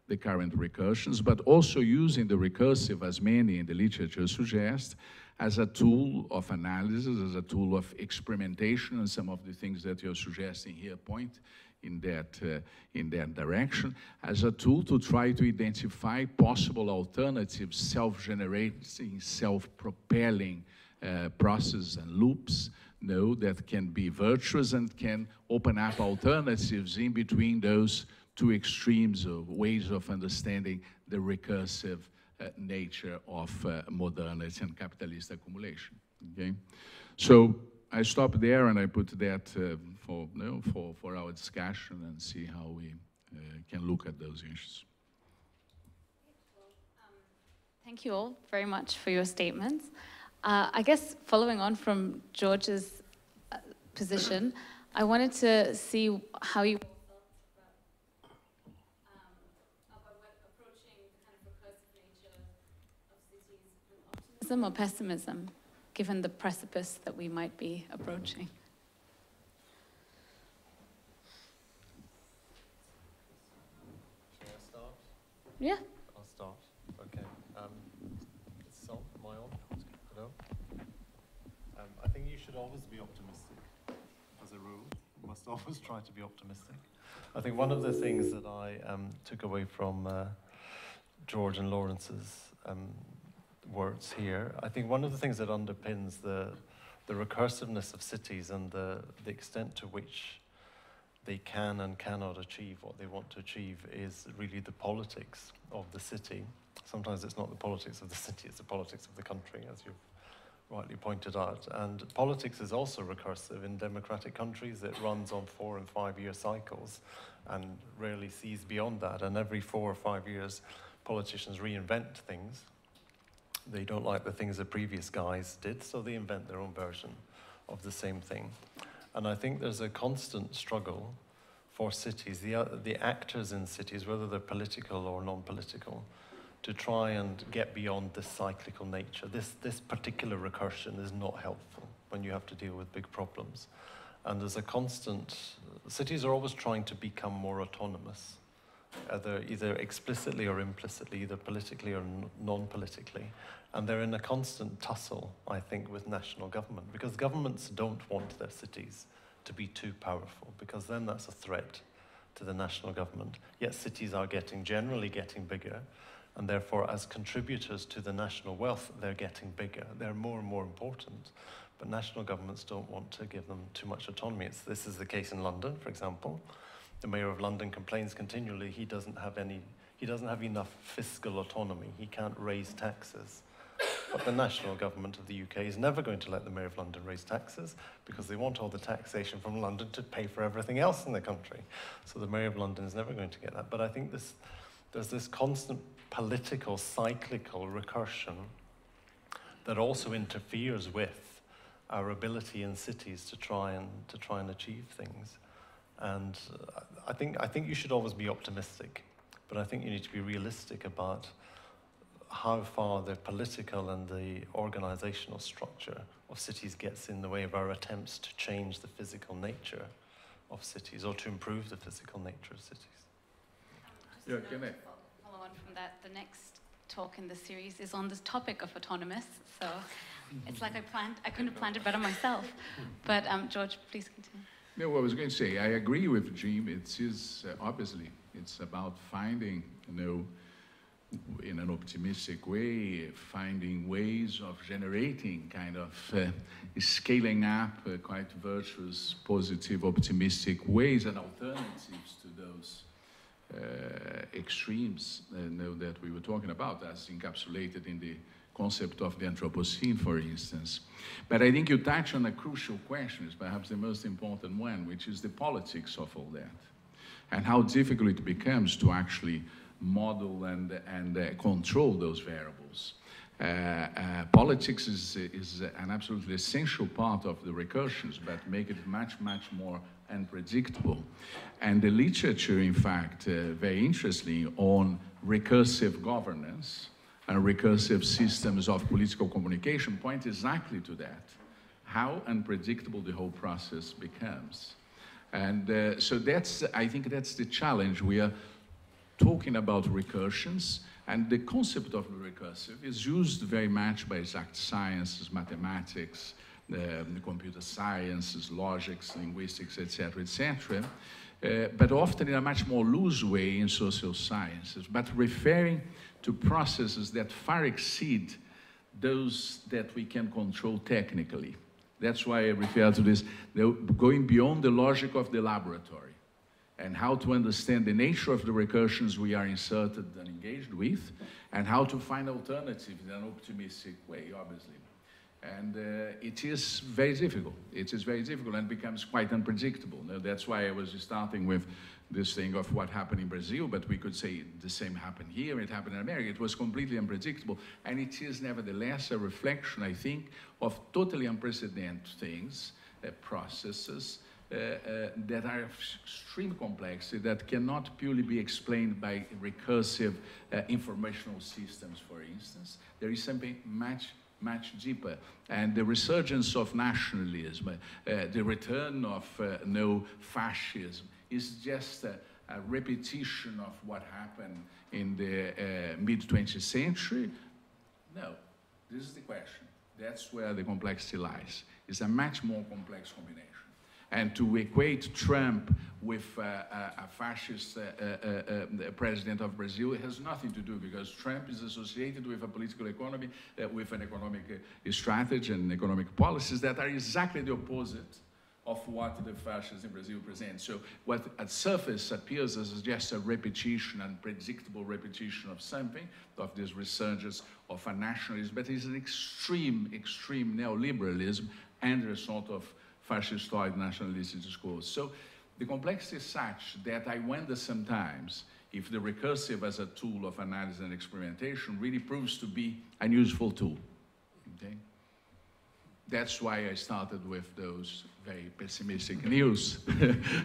S8: the current recursions, but also using the recursive, as many in the literature suggest, as a tool of analysis, as a tool of experimentation, and some of the things that you're suggesting here point in that direction, as a tool to try to identify possible alternatives, self-generating, self-propelling processes and loops, that can be virtuous and can open up alternatives in between those two extremes of ways of understanding the recursive nature of modernity and capitalist accumulation. Okay, so I stop there and I put that for our discussion and see how we can look at those issues.
S1: Thank you all very much for your statements. I guess following on from George's position, I wanted to see how you approaching the kind of recursive nature of cities with optimism or pessimism, given the precipice that we might be approaching.
S5: Shall I start?
S1: Yeah.
S5: I'll start. Okay. It's on. Am I on? Hello? I think you should always be optimistic, as a rule. You must always try to be optimistic. I think one of the things that I took away from George and Lawrence's words here, I think one of the things that underpins the recursiveness of cities and the extent to which they can and cannot achieve what they want to achieve is really the politics of the city. Sometimes it's not the politics of the city, it's the politics of the country, as you've rightly pointed out. And politics is also recursive. In democratic countries, it runs on 4 and 5 year cycles and rarely sees beyond that. And every 4 or 5 years, politicians reinvent things. They don't like the things the previous guys did, so they invent their own version of the same thing. And I think there's a constant struggle for cities, the actors in cities, whether they're political or non-political, to try and get beyond this cyclical nature. This particular recursion is not helpful when you have to deal with big problems. And there's a constant, cities are always trying to become more autonomous, either explicitly or implicitly, either politically or non-politically. And they're in a constant tussle, I think, with national government, because governments don't want their cities to be too powerful, because then that's a threat to the national government. Yet cities are generally getting bigger, and therefore as contributors to the national wealth, they're getting bigger. They're more and more important, but national governments don't want to give them too much autonomy. This is the case in London, for example. The mayor of London complains continually he doesn't have enough fiscal autonomy. He can't raise taxes. But the national government of the UK is never going to let the mayor of London raise taxes because they want all the taxation from London to pay for everything else in the country. So the mayor of London is never going to get that. But I think there's this constant political, cyclical recursion that also interferes with our ability in cities to try and achieve things. And I think you should always be optimistic, but I think you need to be realistic about how far the political and the organizational structure of cities gets in the way of our attempts to change the physical nature of cities or to improve the physical nature of cities.
S8: Yeah, can I?
S1: Follow on from that, the next talk in the series is on this topic of autonomous, so it's like I couldn't have planned it better myself. But George, please continue.
S8: No, what I was going to say, I agree with Jim. It is obviously it's about finding, in an optimistic way, finding ways of generating kind of scaling up quite virtuous, positive, optimistic ways and alternatives to those extremes that we were talking about, as encapsulated in the concept of the Anthropocene, for instance. But I think you touch on a crucial question, is perhaps the most important one, which is the politics of all that, and how difficult it becomes to actually model and control those variables. Politics is an absolutely essential part of the recursions, but make it much more unpredictable. And the literature, in fact, very interestingly, on recursive governance and recursive systems of political communication point exactly to that, how unpredictable the whole process becomes. And so I think that's the challenge. We are talking about recursions, and the concept of the recursive is used very much by exact sciences, mathematics, the computer sciences, logics, linguistics, etc., but often in a much more loose way in social sciences, but referring to processes that far exceed those that we can control technically. That's why I refer to this, going beyond the logic of the laboratory, and how to understand the nature of the recursions we are inserted and engaged with, and how to find alternatives in an optimistic way, obviously. And it is very difficult. It is very difficult and becomes quite unpredictable. Now, that's why I was starting with this thing of what happened in Brazil, but we could say the same happened here, it happened in America. It was completely unpredictable, and it is nevertheless a reflection, I think, of totally unprecedented things, processes, that are of extreme complexity that cannot purely be explained by recursive informational systems, for instance. There is something much deeper. And the resurgence of nationalism, the return of fascism is just a repetition of what happened in the mid-20th century. No, this is the question. That's where the complexity lies. It's a much more complex combination. And to equate Trump with a fascist president of Brazil has nothing to do, because Trump is associated with a political economy, with an economic strategy and economic policies that are exactly the opposite of what the fascists in Brazil present. So what at surface appears as just a repetition, unpredictable repetition of something, of this resurgence of a nationalism, but it's an extreme neoliberalism and a sort of fascistoid nationalistic discourse. So the complexity is such that I wonder sometimes if the recursive as a tool of analysis and experimentation really proves to be an useful tool. Okay? That's why I started with those very pessimistic news,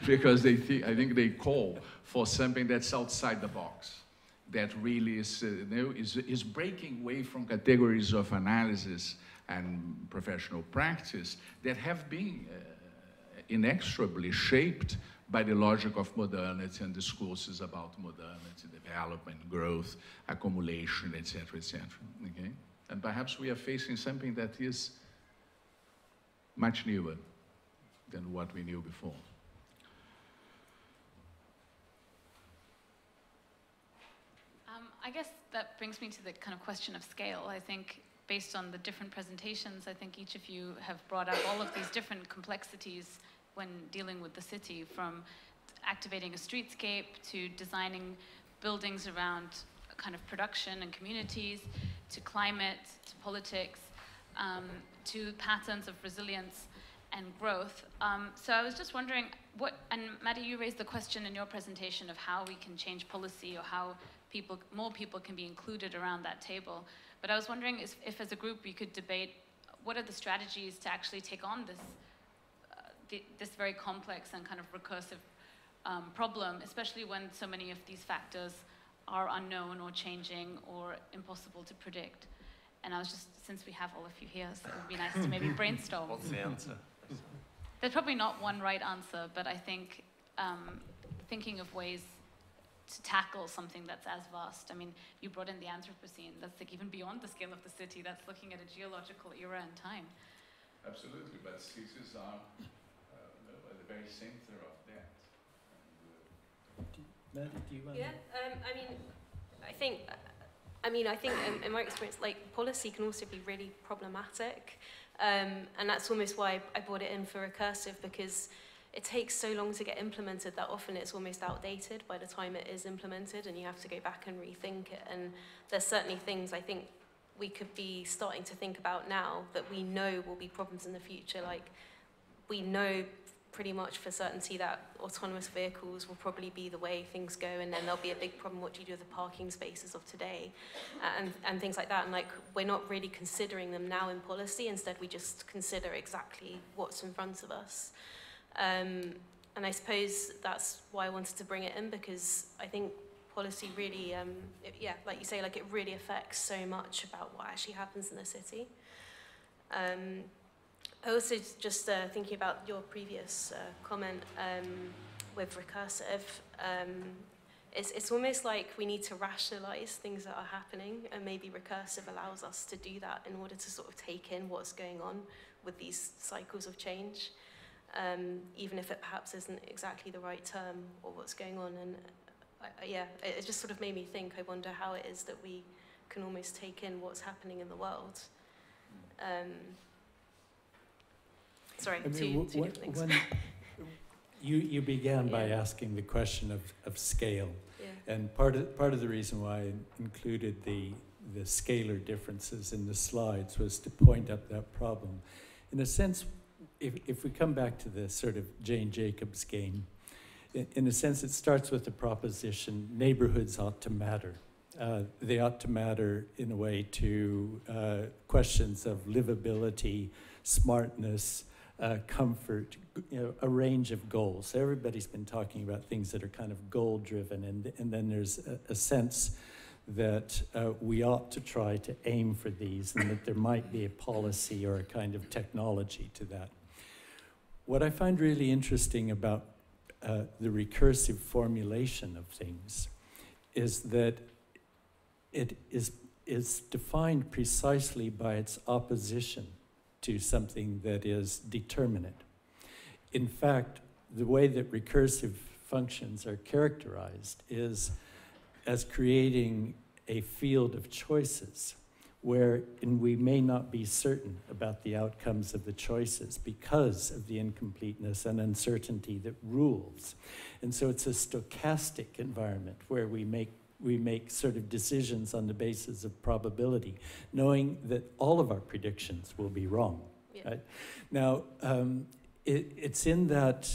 S8: because I think they call for something that's outside the box, that really is breaking away from categories of analysis and professional practice that have been inexorably shaped by the logic of modernity and discourses about modernity, development, growth, accumulation, etc., etc. Okay? And perhaps we are facing something that is much newer than what we knew before.
S1: I guess that brings me to the kind of question of scale. I think based on the different presentations, I think each of you have brought up all of these different complexities when dealing with the city, from activating a streetscape to designing buildings around kind of production and communities, to climate, to politics, to patterns of resilience and growth. So I was just wondering, and Maddie, you raised the question in your presentation of how we can change policy, or how more people can be included around that table. But I was wondering if as a group we could debate what are the strategies to actually take on this very complex and kind of recursive problem, especially when so many of these factors are unknown or changing or impossible to predict. And I was just, since we have all of you here, so it would be nice to maybe brainstorm.
S5: What's the answer?
S1: There's probably not one right answer, but I think thinking of ways to tackle something that's as vast. I mean, you brought in the Anthropocene. That's like even beyond the scale of the city. That's looking at a geological era and time.
S8: Absolutely, but cities are at the very center of that.
S7: Maddie, do you want
S4: Yeah, I think in my experience, like, policy can also be really problematic. And that's almost why I brought it in for Recursive, because it takes so long to get implemented that often it's almost outdated by the time it is implemented, and you have to go back and rethink it. And there's certainly things I think we could be starting to think about now that we know will be problems in the future. Like, we know pretty much for certainty that autonomous vehicles will probably be the way things go, and then there'll be a big problem what do you do with the parking spaces of today, and things like that. And like, we're not really considering them now in policy. Instead, we just consider exactly what's in front of us. And I suppose that's why I wanted to bring it in, because I think policy really, like you say, like, it really affects so much about what actually happens in the city. I also just thinking about your previous comment with Recursive, it's almost like we need to rationalize things that are happening, and maybe Recursive allows us to do that in order to sort of take in what's going on with these cycles of change, even if it perhaps isn't exactly the right term or what's going on. And it just sort of made me think, I wonder how it is that we can almost take in what's happening in the world. Sorry,
S7: I mean,
S4: two different things.
S7: You began by asking the question of scale,
S4: Yeah.
S7: and part of the reason why I included the scalar differences in the slides was to point up that problem. In a sense, if we come back to the sort of Jane Jacobs game, in a sense it starts with the proposition neighborhoods ought to matter. They ought to matter in a way to questions of livability, smartness, comfort, a range of goals. So everybody's been talking about things that are kind of goal-driven, and then there's a sense that we ought to try to aim for these, and that there might be a policy or a kind of technology to that. What I find really interesting about the recursive formulation of things is that it is defined precisely by its opposition to something that is determinate. In fact, the way that recursive functions are characterized is as creating a field of choices wherein we may not be certain about the outcomes of the choices because of the incompleteness and uncertainty that rules. And so it's a stochastic environment where we make sort of decisions on the basis of probability, knowing that all of our predictions will be wrong.
S4: Yeah.
S7: Right? Now, it's in that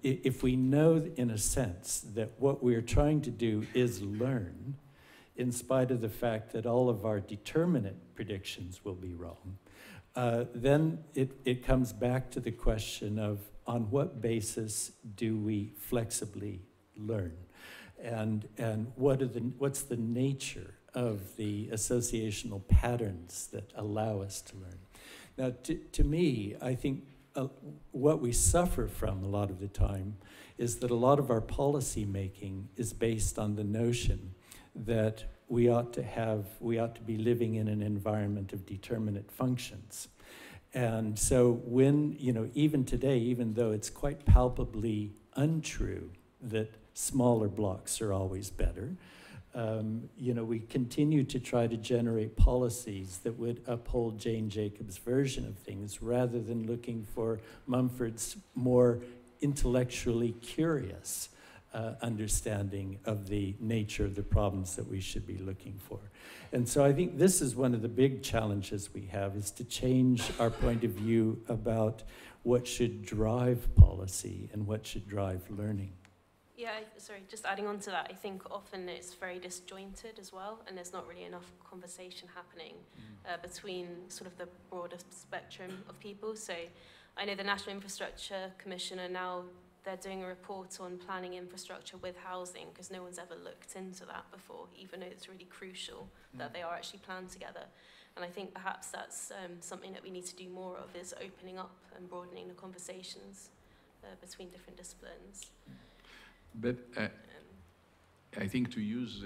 S7: if we know in a sense that what we're trying to do is learn, in spite of the fact that all of our determinate predictions will be wrong, then it comes back to the question of on what basis do we flexibly learn? And what's the nature of the associational patterns that allow us to learn? Now, to me, I think what we suffer from a lot of the time is that a lot of our policy making is based on the notion that we ought to be living in an environment of determinate functions. And so when, even today, even though it's quite palpably untrue that smaller blocks are always better, we continue to try to generate policies that would uphold Jane Jacobs' version of things rather than looking for Mumford's more intellectually curious understanding of the nature of the problems that we should be looking for. And so I think this is one of the big challenges we have, is to change our point of view about what should drive policy and what should drive learning.
S4: Yeah, sorry, just adding on to that, I think often it's very disjointed as well, and there's not really enough conversation happening between sort of the broader spectrum of people. So I know the National Infrastructure Commission are now, they're doing a report on planning infrastructure with housing, because no one's ever looked into that before, even though it's really crucial that they are actually planned together. And I think perhaps that's something that we need to do more of, is opening up and broadening the conversations between different disciplines.
S8: But I think to use,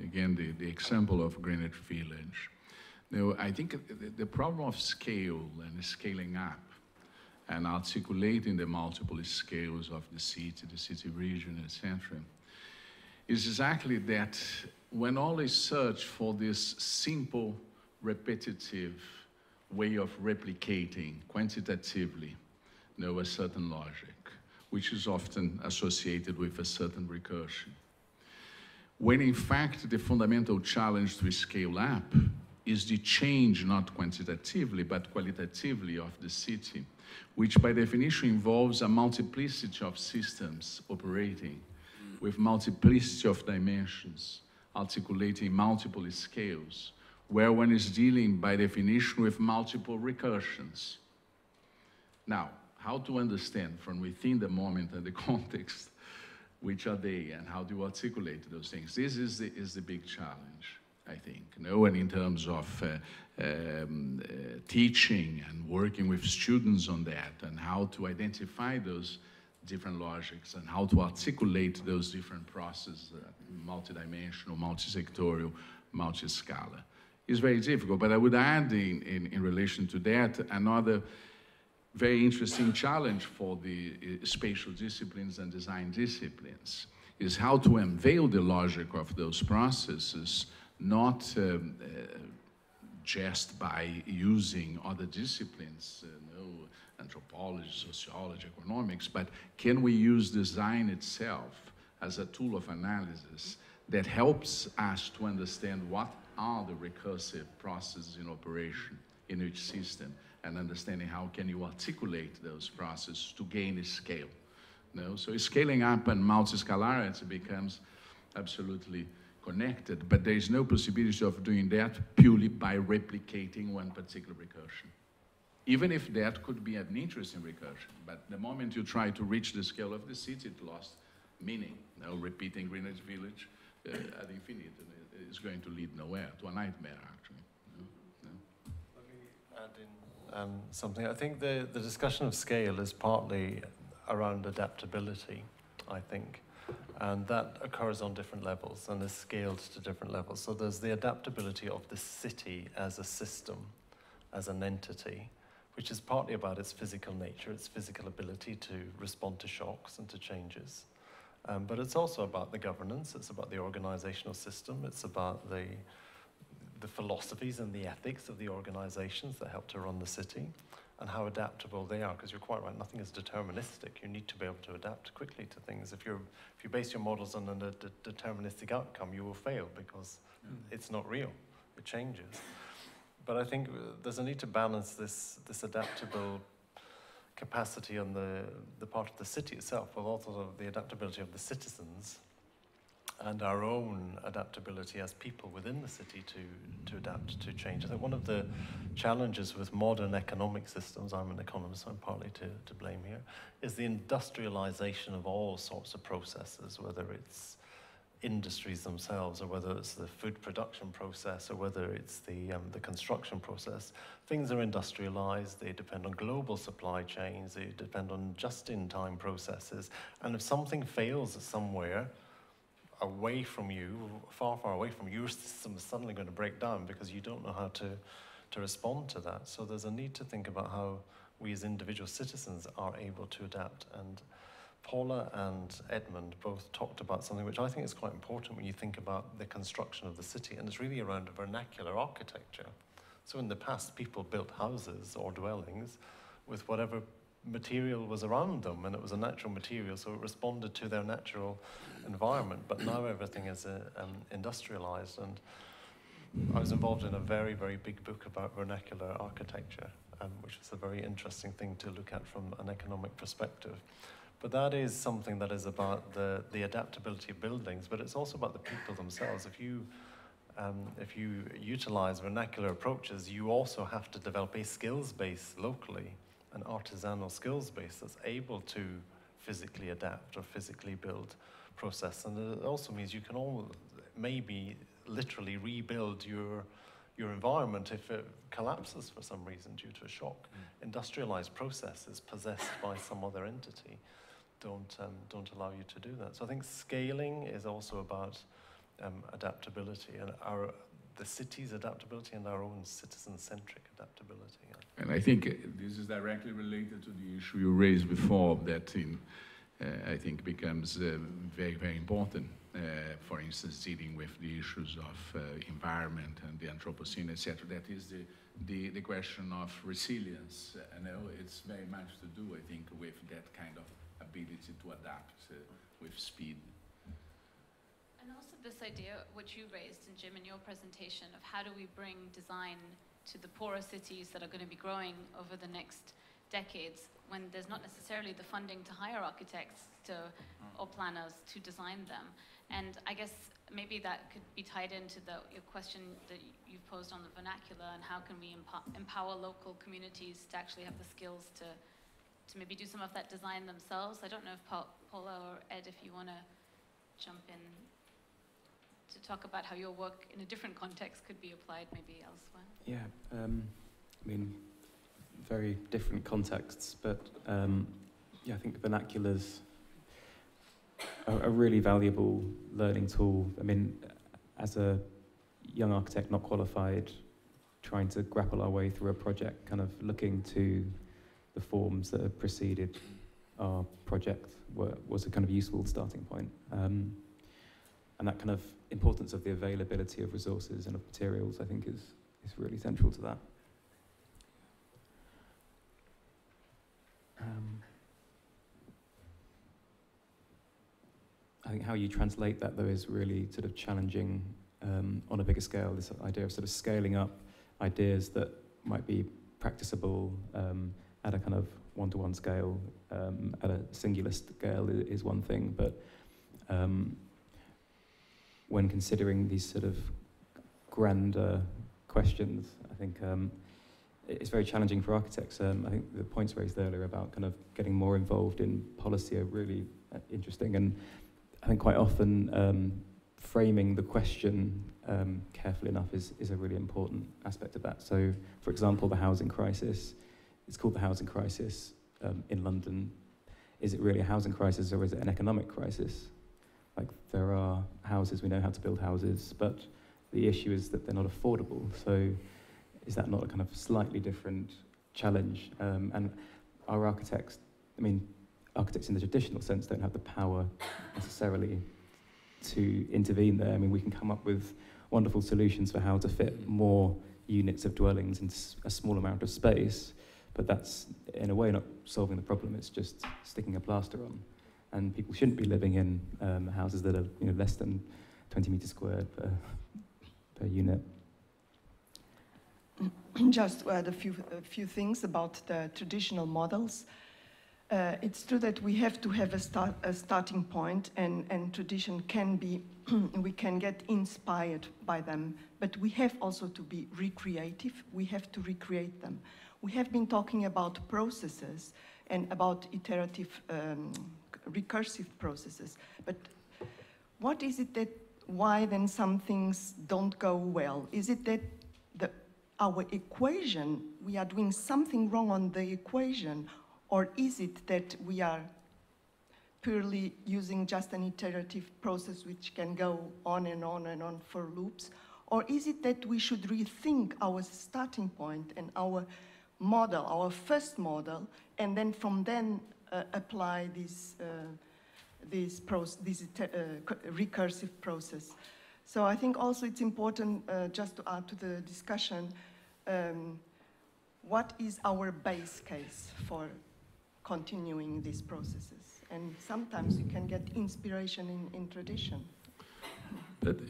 S8: again, the example of Greenwich Village, I think the problem of scale and scaling up and articulating the multiple scales of the city region, etc., is exactly that when always search for this simple, repetitive way of replicating quantitatively, a certain logic, which is often associated with a certain recursion. When in fact the fundamental challenge to scale up is the change, not quantitatively, but qualitatively, of the city, which by definition involves a multiplicity of systems operating with multiplicity of dimensions, articulating multiple scales, where one is dealing by definition with multiple recursions. Now, how to understand from within the moment and the context which are they and how do you articulate those things? This is the big challenge, I think. And in terms of teaching and working with students on that, and how to identify those different logics and how to articulate those different processes, multidimensional, multisectorial, multiscala, is very difficult. But I would add in relation to that another very interesting challenge for the spatial disciplines and design disciplines is how to unveil the logic of those processes, not just by using other disciplines, anthropology, sociology, economics, but can we use design itself as a tool of analysis that helps us to understand what are the recursive processes in operation in each system, and understanding how can you articulate those processes to gain a scale. So scaling up and multiscalarity becomes absolutely connected, but there is no possibility of doing that purely by replicating one particular recursion. Even if that could be an interesting recursion, but the moment you try to reach the scale of the city, it lost meaning. Repeating Greenwich Village ad infinitum is going to lead nowhere, to a nightmare, actually.
S5: Let me add in something. I think the discussion of scale is partly around adaptability, I think. And that occurs on different levels and is scaled to different levels. So there's the adaptability of the city as a system, as an entity, which is partly about its physical nature, its physical ability to respond to shocks and to changes. But it's also about the governance, it's about the organizational system, it's about the the philosophies and the ethics of the organizations that help to run the city, and how adaptable they are, because you're quite right, nothing is deterministic. You need to be able to adapt quickly to things. If you base your models on a deterministic outcome, you will fail, because it's not real, it changes. But I think there's a need to balance this adaptable capacity on the part of the city itself, with also the adaptability of the citizens, and our own adaptability as people within the city to adapt to change. I think one of the challenges with modern economic systems, I'm an economist, so I'm partly to blame here, is the industrialization of all sorts of processes, whether it's industries themselves, or whether it's the food production process, or whether it's the construction process. Things are industrialized, they depend on global supply chains, they depend on just-in-time processes, and if something fails somewhere, away from you, far, far away from you, your system is suddenly going to break down because you don't know how to respond to that. So there's a need to think about how we as individual citizens are able to adapt. And Paula and Edmund both talked about something which I think is quite important when you think about the construction of the city, and it's really around vernacular architecture. So in the past, people built houses or dwellings with whatever material was around them, and it was a natural material, so it responded to their natural environment. But now everything is industrialized, and I was involved in a very, very big book about vernacular architecture, which is a very interesting thing to look at from an economic perspective. But that is something that is about the adaptability of buildings, but it's also about the people themselves. If you utilize vernacular approaches, you also have to develop a skills base locally, an artisanal skills base that's able to physically adapt or physically build process. And it also means you can maybe literally rebuild your environment if it collapses for some reason due to a shock. Industrialized processes possessed by some other entity don't allow you to do that. So I think scaling is also about adaptability, and the city's adaptability and our own citizen-centric adaptability.
S8: And I think this is directly related to the issue you raised before, that I think becomes very, very important. For instance, dealing with the issues of environment and the Anthropocene, etc. That is the question of resilience. I know it's very much to do, I think, with that kind of ability to adapt with speed.
S1: And also this idea, which you raised, and Jim, in your presentation, of how do we bring design to the poorer cities that are going to be growing over the next decades, when there's not necessarily the funding to hire architects or planners to design them. And I guess maybe that could be tied into your question that you've posed on the vernacular, and how can we empower local communities to actually have the skills to maybe do some of that design themselves. I don't know if Paula or Ed, if you want to jump in to talk about how your work in a different context could be applied maybe elsewhere.
S6: Yeah, I mean, very different contexts, but yeah, I think vernaculars are a really valuable learning tool. I mean, as a young architect, not qualified, trying to grapple our way through a project, kind of looking to the forms that have preceded our project was a kind of useful starting point. And that kind of importance of the availability of resources and of materials, I think, is really central to that. I think how you translate that, though, is really sort of challenging on a bigger scale. This idea of sort of scaling up ideas that might be practicable at a kind of one-to-one scale, at a singular scale is one thing, but when considering these sort of grander questions, I think it's very challenging for architects. I think the points raised earlier about kind of getting more involved in policy are really interesting, and I think quite often framing the question carefully enough is a really important aspect of that. So, for example, the housing crisis. It's called the housing crisis in London. Is it really a housing crisis, or is it an economic crisis? Like, there are houses, we know how to build houses, but the issue is that they're not affordable. So is that not a kind of slightly different challenge? And our architects, I mean, architects in the traditional sense don't have the power necessarily to intervene there. I mean, we can come up with wonderful solutions for how to fit more units of dwellings into a small amount of space, but that's in a way not solving the problem, it's just sticking a plaster on. And people shouldn't be living in houses that are less than 20 meters squared per unit.
S3: Just to add a few things about the traditional models. It's true that we have to have a starting point, and tradition can be, we can get inspired by them, but we have also to be recreative. We have to recreate them. We have been talking about processes and about iterative, recursive processes, but what is it that, why then some things don't go well? Is it that our equation, we are doing something wrong on the equation, or is it that we are purely using just an iterative process which can go on and on and on for loops? Or is it that we should rethink our starting point and our model, our first model, and then from then apply this recursive process? So I think also it's important, just to add to the discussion, what is our base case for continuing these processes? And sometimes you can get inspiration in tradition.
S8: But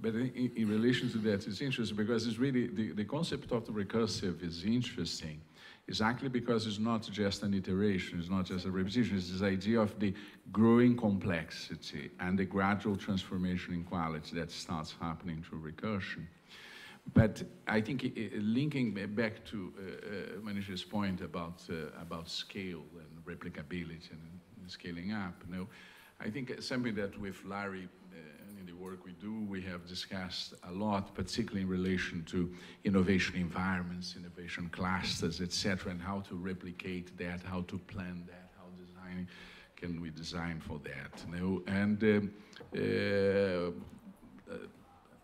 S8: but in relation to that, it's interesting because it's really, the concept of the recursive is interesting. Exactly because it's not just an iteration, it's not just a repetition, it's this idea of the growing complexity and the gradual transformation in quality that starts happening through recursion. But I think linking back to Manisha's point about scale and replicability and scaling up, I think something that with Larry in the work we do, we have discussed a lot, particularly in relation to innovation environments, innovation clusters, etc., and how to replicate that, how to plan that, how can we design for that. And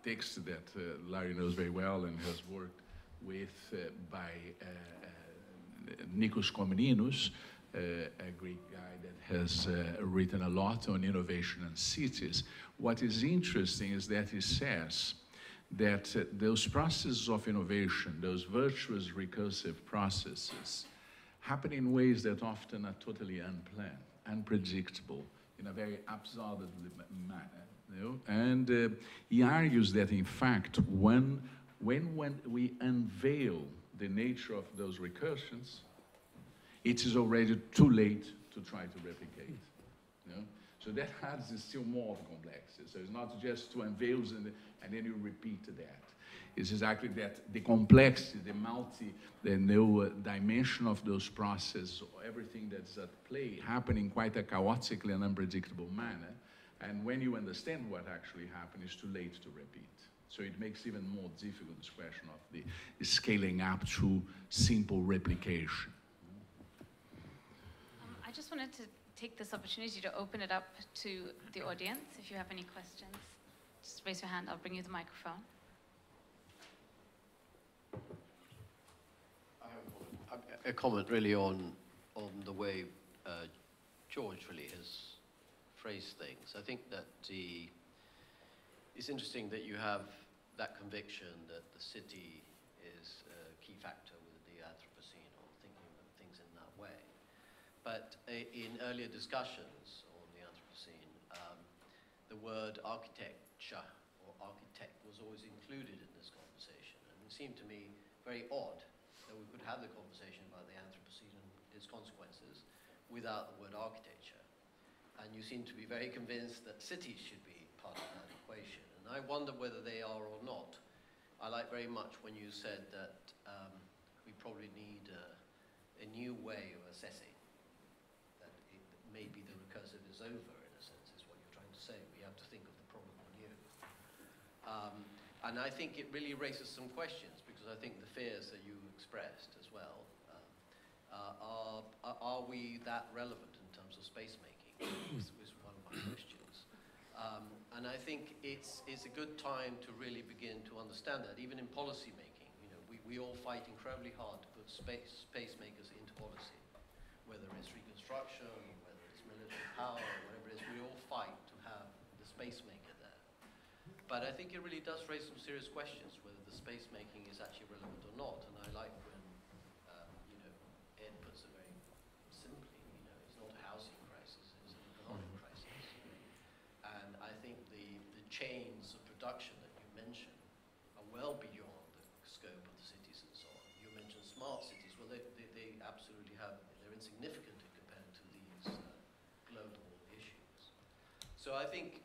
S8: text that Larry knows very well and has worked with by Nikos Komninos, a Greek guy that has written a lot on innovation and cities. What is interesting is that he says that those processes of innovation, those virtuous recursive processes, happen in ways that often are totally unplanned, unpredictable, in a very absurd manner. And he argues that, in fact, when we unveil the nature of those recursions, it is already too late to try to replicate. So that adds still more complexity. So it's not just to unveil and then you repeat that. It's exactly that the complexity, the new dimension of those processes, everything that's at play, happen in quite a chaotically and unpredictable manner. And when you understand what actually happened, it's too late to repeat. So it makes even more difficult this question of the scaling up to simple replication.
S1: I just wanted to take this opportunity to open it up to the audience. If you have any questions, just raise your hand. I'll bring you the microphone.
S9: I have a comment really on the way George really has phrased things. I think that it's interesting that you have that conviction that the city is a key factor with the Anthropocene, or thinking of things in that way. But in earlier discussions on the Anthropocene, the word architecture or architect was always included in this conversation. And it seemed to me very odd that we could have the conversation about the Anthropocene and its consequences without the word architecture. And you seem to be very convinced that cities should be part of that equation. And I wonder whether they are or not. I like very much when you said that we probably need a new way of assessing. That maybe the recursive is over, in a sense, is what you're trying to say. We have to think of the problem anew. And I think it really raises some questions, because I think the fears that you expressed as well, are we that relevant in terms of space making? Was one of my questions. And I think it's a good time to really begin to understand that, even in policy making. We all fight incredibly hard to put space makers into policy, whether it's reconstruction, whether it's military power, whatever it is, we all fight to have the space maker there. But I think it really does raise some serious questions whether the space making is actually relevant or not. And I like when, Ed puts it very simply, it's not a housing crisis, it's an economic crisis. And I think the chains of production that you mentioned are well beyond the scope of the cities and so on. You mentioned smart cities. Well, they absolutely they're insignificant compared to these global issues. So I think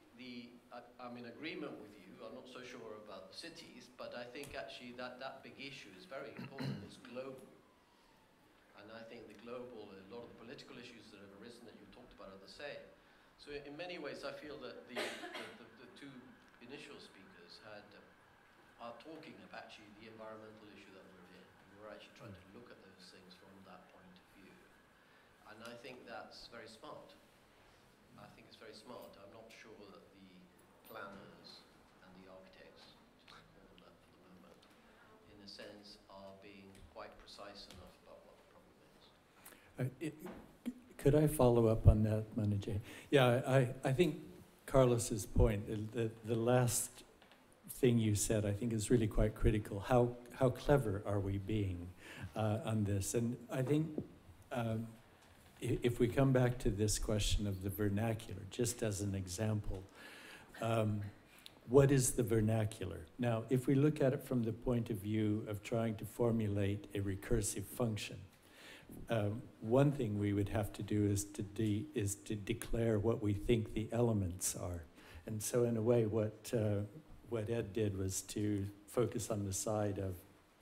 S9: I'm in agreement with you. I'm not so sure about the cities, but I think actually that big issue is very important. It's global. And I think a lot of the political issues that have arisen that you talked about are the same. So in many ways, I feel that the two initial speakers are talking about actually the environmental issue that we're in. We're actually trying to look at those things from that point of view. And I think that's very smart. I think it's very smart. I'm not sure that the planners and the architects, just to call them that for the moment, in a sense, are being quite precise enough about what the problem is.
S7: Could I follow up on that, Manoj? Yeah, I think Carlos's point, the last thing you said, I think is really quite critical. How clever are we being on this? And I think if we come back to this question of the vernacular, just as an example, what is the vernacular? Now, if we look at it from the point of view of trying to formulate a recursive function, one thing we would have to do is to declare what we think the elements are. And so in a way, what Ed did was to focus on the side of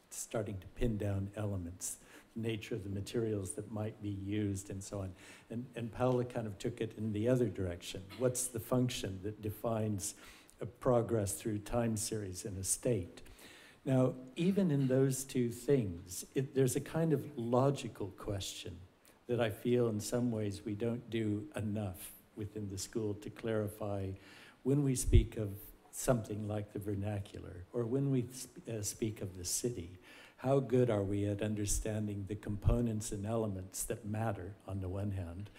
S7: starting to pin down elements, the nature of the materials that might be used and so on. And Paula kind of took it in the other direction. What's the function that defines a progress through time series in a state? Now, even in those two things, there's a kind of logical question that I feel in some ways we don't do enough within the school to clarify when we speak of something like the vernacular, or when we speak of the city. How good are we at understanding the components and elements that matter on the one hand,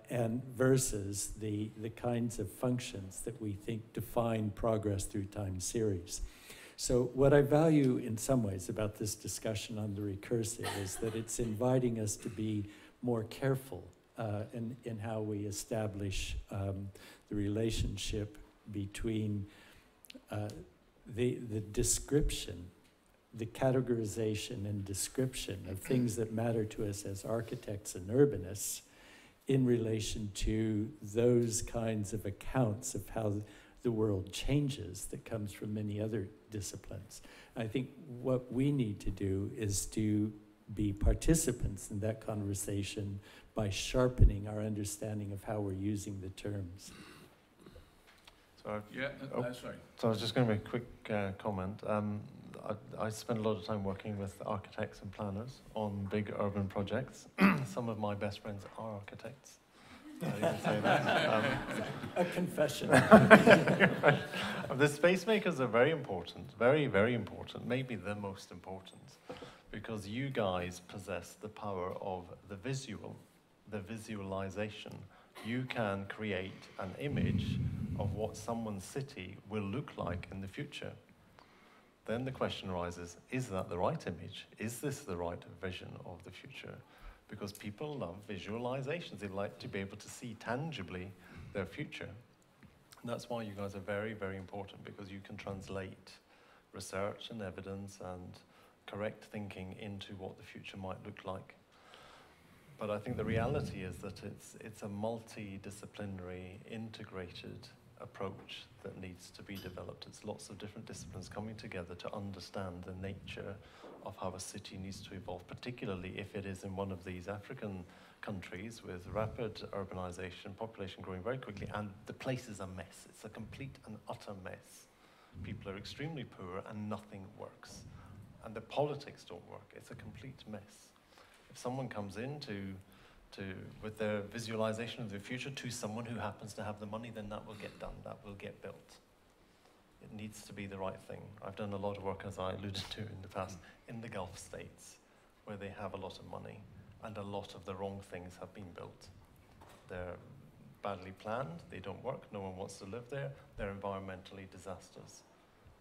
S7: and versus the kinds of functions that we think define progress through time series? So what I value in some ways about this discussion on the recursive is that it's inviting us to be more careful in how we establish the relationship between the description, the categorization and description of things that matter to us as architects and urbanists in relation to those kinds of accounts of how the world changes that comes from many other disciplines. I think what we need to do is to be participants in that conversation by sharpening our understanding of how we're using the terms.
S5: So
S8: Sorry.
S5: So I was just going to make a quick comment. I spend a lot of time working with architects and planners on big urban projects. Some of my best friends are architects. I didn't say that.
S7: A confession.
S5: The space makers are very important, very, very important, maybe the most important, because you guys possess the power of the visual, the visualization. You can create an image of what someone's city will look like in the future. Then the question arises, is that the right image? Is this the right vision of the future? Because people love visualizations. They like to be able to see tangibly their future. And that's why you guys are very, very important, because you can translate research and evidence and correct thinking into what the future might look like. But I think the reality is that it's a multidisciplinary, integrated approach that needs to be developed. It's lots of different disciplines coming together to understand the nature of how a city needs to evolve, particularly if it is in one of these African countries with rapid urbanization, population growing very quickly, and the place is a mess. It's a complete and utter mess. People are extremely poor and nothing works. And the politics don't work. It's a complete mess. If someone comes in with their visualization of the future to someone who happens to have the money, then that will get done, that will get built. It needs to be the right thing. I've done a lot of work, as I alluded to in the past, in the Gulf states, where they have a lot of money, and a lot of the wrong things have been built. Their badly planned, they don't work, no one wants to live there, they're environmentally disasters.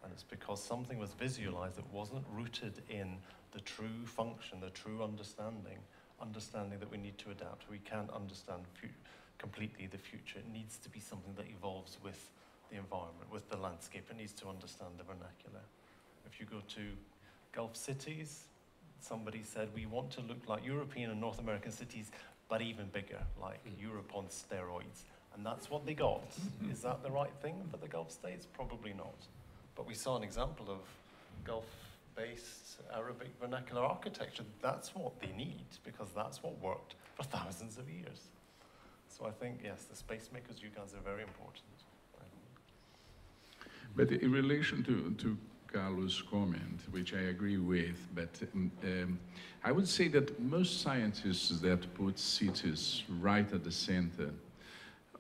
S5: And it's because something was visualized that wasn't rooted in the true function, the true understanding that we need to adapt. We can't understand completely the future. It needs to be something that evolves with the environment, with the landscape. It needs to understand the vernacular. If you go to Gulf cities, somebody said, we want to look like European and North American cities, but even bigger, like Europe on steroids. And that's what they got. Is that the right thing for the Gulf states? Probably not. But we saw an example of Gulf-based Arabic vernacular architecture. That's what they need, because that's what worked for thousands of years. So I think, yes, the space makers, you guys are very important.
S8: But in relation to Carlos' comment, which I agree with, but I would say that most scientists that put cities right at the center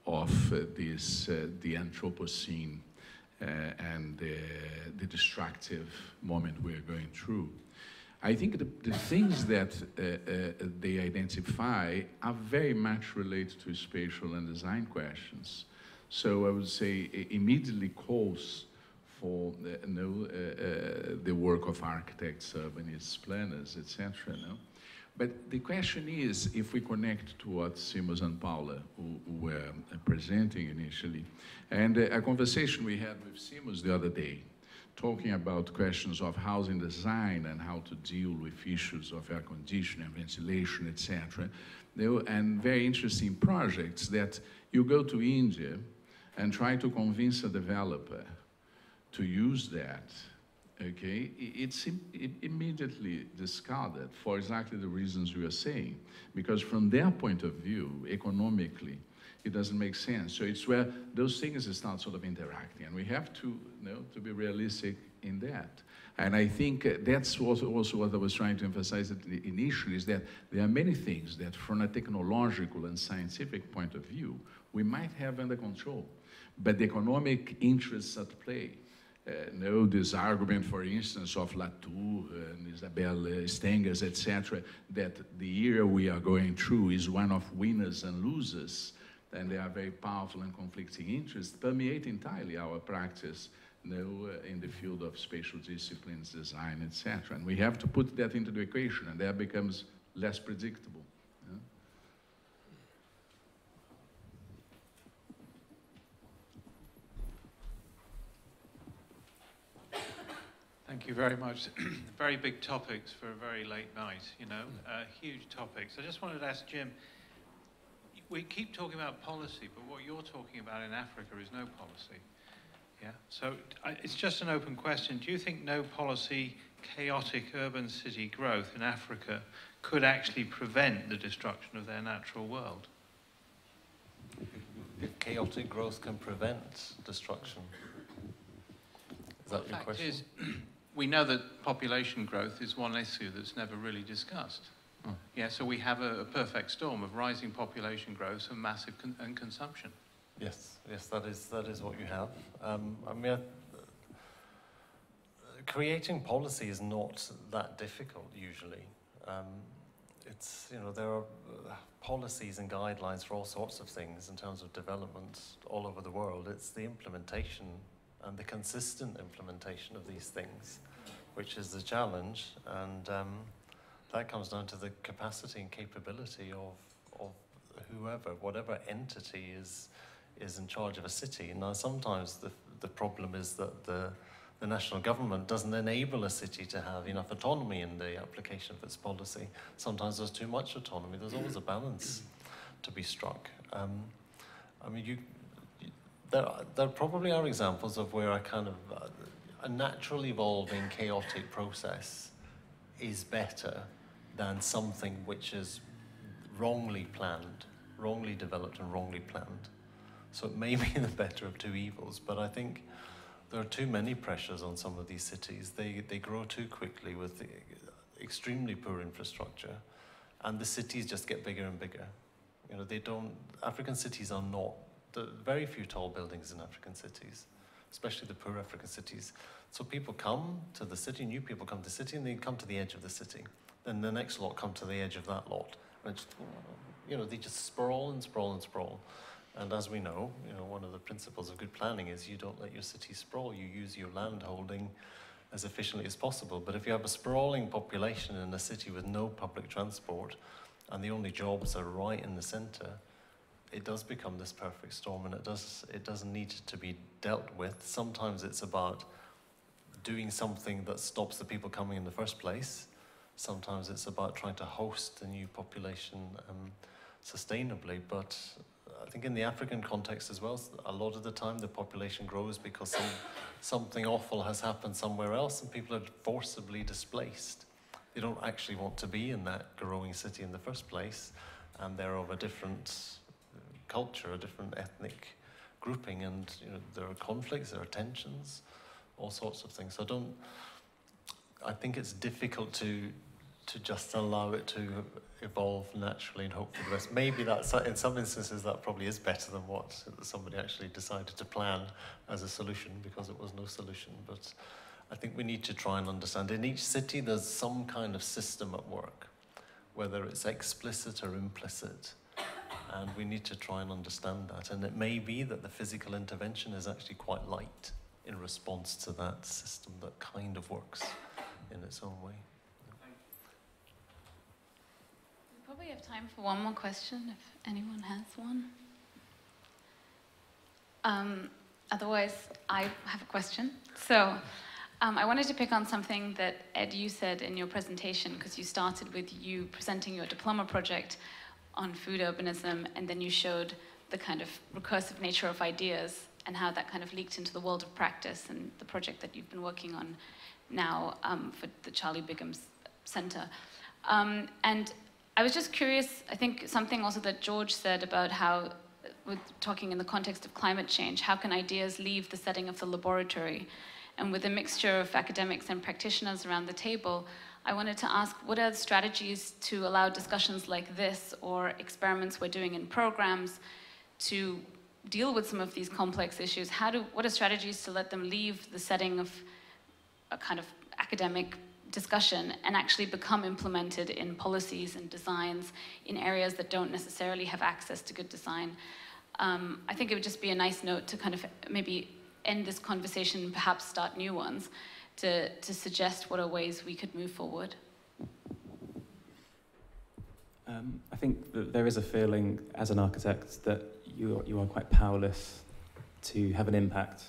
S8: of the Anthropocene and the destructive moment we're going through, I think the things that they identify are very much related to spatial and design questions. So I would say it immediately calls for the work of architects, urbanists, planners, etc. No? But the question is, if we connect to what Simos and Paula who were presenting initially, and a conversation we had with Simos the other day, talking about questions of housing design and how to deal with issues of air conditioning, ventilation, etc. And very interesting projects that you go to India and try to convince a developer to use that, okay, it's immediately discarded for exactly the reasons you are saying. Because from their point of view, economically, it doesn't make sense. So it's where those things start sort of interacting. And we have to, to be realistic in that. And I think that's also what I was trying to emphasize initially, is that there are many things that from a technological and scientific point of view, we might have under control. But the economic interests at play, this argument, for instance, of Latour and Isabel Stengers, etc., that the era we are going through is one of winners and losers, and there are very powerful and conflicting interests, permeate entirely our practice in the field of spatial disciplines, design, etc. And we have to put that into the equation, and that becomes less predictable.
S10: Thank you very much. Very big topics for a very late night, huge topics. I just wanted to ask Jim, we keep talking about policy, but what you're talking about in Africa is no policy. Yeah. So it's just an open question. Do you think no policy, chaotic urban city growth in Africa could actually prevent the destruction of their natural world?
S5: If chaotic growth can prevent destruction. Is that your question?
S10: Is, we know that population growth is one issue that's never really discussed. Yeah, so we have a perfect storm of rising population growth and massive consumption.
S5: Yes, that is what you have. Creating policy is not that difficult usually. There are policies and guidelines for all sorts of things in terms of development all over the world. It's the implementation and the consistent implementation of these things, which is the challenge, and that comes down to the capacity and capability of whatever entity is in charge of a city. Now, sometimes the problem is that the national government doesn't enable a city to have enough autonomy in the application of its policy. Sometimes there's too much autonomy. There's always a balance to be struck. There probably are examples of where a natural evolving chaotic process is better than something which is wrongly planned, wrongly developed and wrongly planned. So it may be the better of two evils, but I think there are too many pressures on some of these cities. They grow too quickly with the extremely poor infrastructure, and the cities just get bigger and bigger. African cities are not, there are very few tall buildings in African cities, especially the poor African cities. So people come to the city, new people come to the city, and they come to the edge of the city. Then the next lot come to the edge of that lot. And they just sprawl and sprawl and sprawl. And as we know, one of the principles of good planning is you don't let your city sprawl. You use your land holding as efficiently as possible. But if you have a sprawling population in a city with no public transport, and the only jobs are right in the center, it does become this perfect storm, and it doesn't need to be dealt with. Sometimes it's about doing something that stops the people coming in the first place. Sometimes it's about trying to host the new population sustainably. But I think in the African context as well, a lot of the time the population grows because something awful has happened somewhere else and people are forcibly displaced. They don't actually want to be in that growing city in the first place, and they're of a different culture, a different ethnic grouping, and there are conflicts, there are tensions, all sorts of things. So I think it's difficult to just allow it to evolve naturally and hope for the best. Maybe that's, in some instances, that probably is better than what somebody actually decided to plan as a solution, because it was no solution. But I think we need to try and understand. In each city, there's some kind of system at work, whether it's explicit or implicit. And we need to try and understand that. And it may be that the physical intervention is actually quite light in response to that system that kind of works in its own way.
S1: We probably have time for one more question, if anyone has one. Otherwise, I have a question. So I wanted to pick on something that, Ed, you said in your presentation, because you started with you presenting your diploma project on food urbanism, and then you showed the kind of recursive nature of ideas and how that kind of leaked into the world of practice and the project that you've been working on now for the Charlie Bigham's Center. And I was just curious, I think something also that George said about how, with talking in the context of climate change, how can ideas leave the setting of the laboratory? And with a mixture of academics and practitioners around the table, I wanted to ask, what are the strategies to allow discussions like this or experiments we're doing in programs to deal with some of these complex issues? What are strategies to let them leave the setting of a kind of academic discussion and actually become implemented in policies and designs in areas that don't necessarily have access to good design? I think it would just be a nice note to kind of maybe end this conversation and perhaps start new ones, to suggest what are ways we could move forward.
S6: I think that there is a feeling as an architect that you are quite powerless to have an impact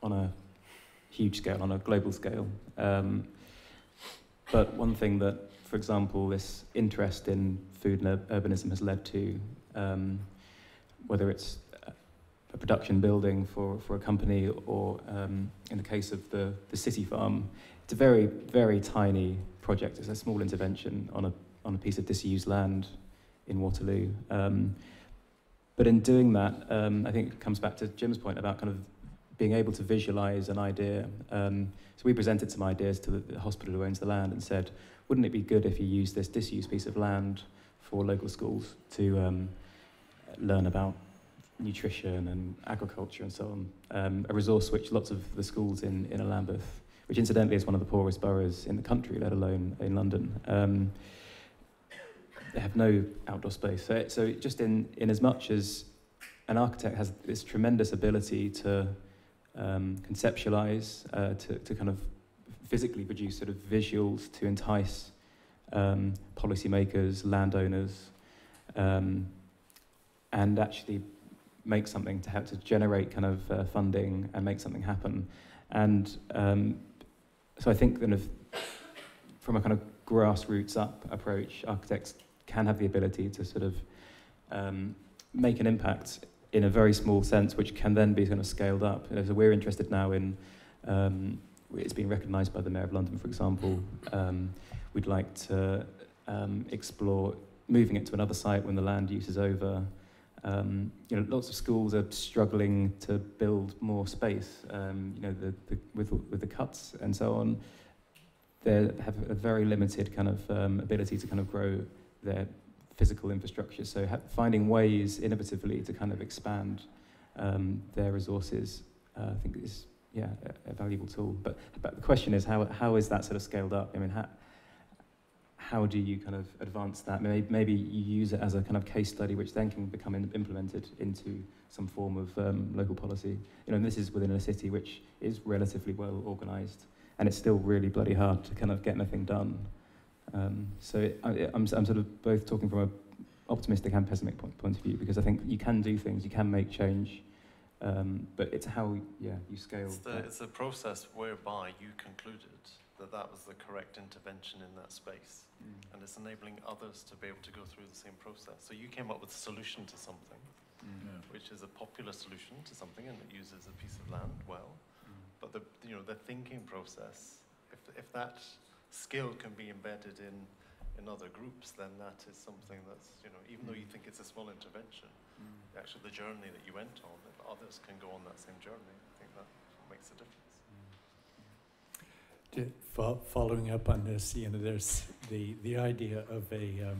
S6: on a huge scale, on a global scale. But one thing that, for example, this interest in food and urbanism has led to, whether it's a production building for a company, or in the case of the city farm, it's a very, very tiny project. It's a small intervention on a piece of disused land in Waterloo. But in doing that, I think it comes back to Jim's point about kind of being able to visualize an idea. So we presented some ideas to the hospital who owns the land and said, wouldn't it be good if you used this disused piece of land for local schools to learn about nutrition and agriculture and so on, a resource which lots of the schools in Lambeth, which incidentally is one of the poorest boroughs in the country, let alone in London, they have no outdoor space. So just in as much as an architect has this tremendous ability to conceptualize, to kind of physically produce sort of visuals to entice policymakers, landowners, and actually make something to help to generate kind of funding and make something happen. And so I think kind of from a kind of grassroots up approach, architects can have the ability to sort of make an impact in a very small sense, which can then be kind of scaled up. So we're interested now in, it's been recognised by the Mayor of London, for example. We'd like to explore moving it to another site when the land use is over. Lots of schools are struggling to build more space. With the cuts and so on, they have a very limited kind of ability to kind of grow their physical infrastructure. So finding ways innovatively to kind of expand their resources, I think is a valuable tool. But the question is, how is that sort of scaled up? I mean, how do you kind of advance that? Maybe you use it as a kind of case study, which then can become implemented into some form of local policy. You know, and this is within a city which is relatively well organised, and it's still really bloody hard to kind of get anything done. I'm sort of both talking from an optimistic and pessimistic point of view, because I think you can do things, you can make change, but it's how you scale.
S5: It's the process whereby you concluded that was the correct intervention in that space, and it's enabling others to be able to go through the same process. So you came up with a solution to something, which is a popular solution to something, and it uses a piece of land well. But the thinking process, if that skill can be embedded in other groups, then that is something that's, even though you think it's a small intervention, actually the journey that you went on, if others can go on that same journey, I think that makes a difference.
S7: Following up on this, there's the idea of a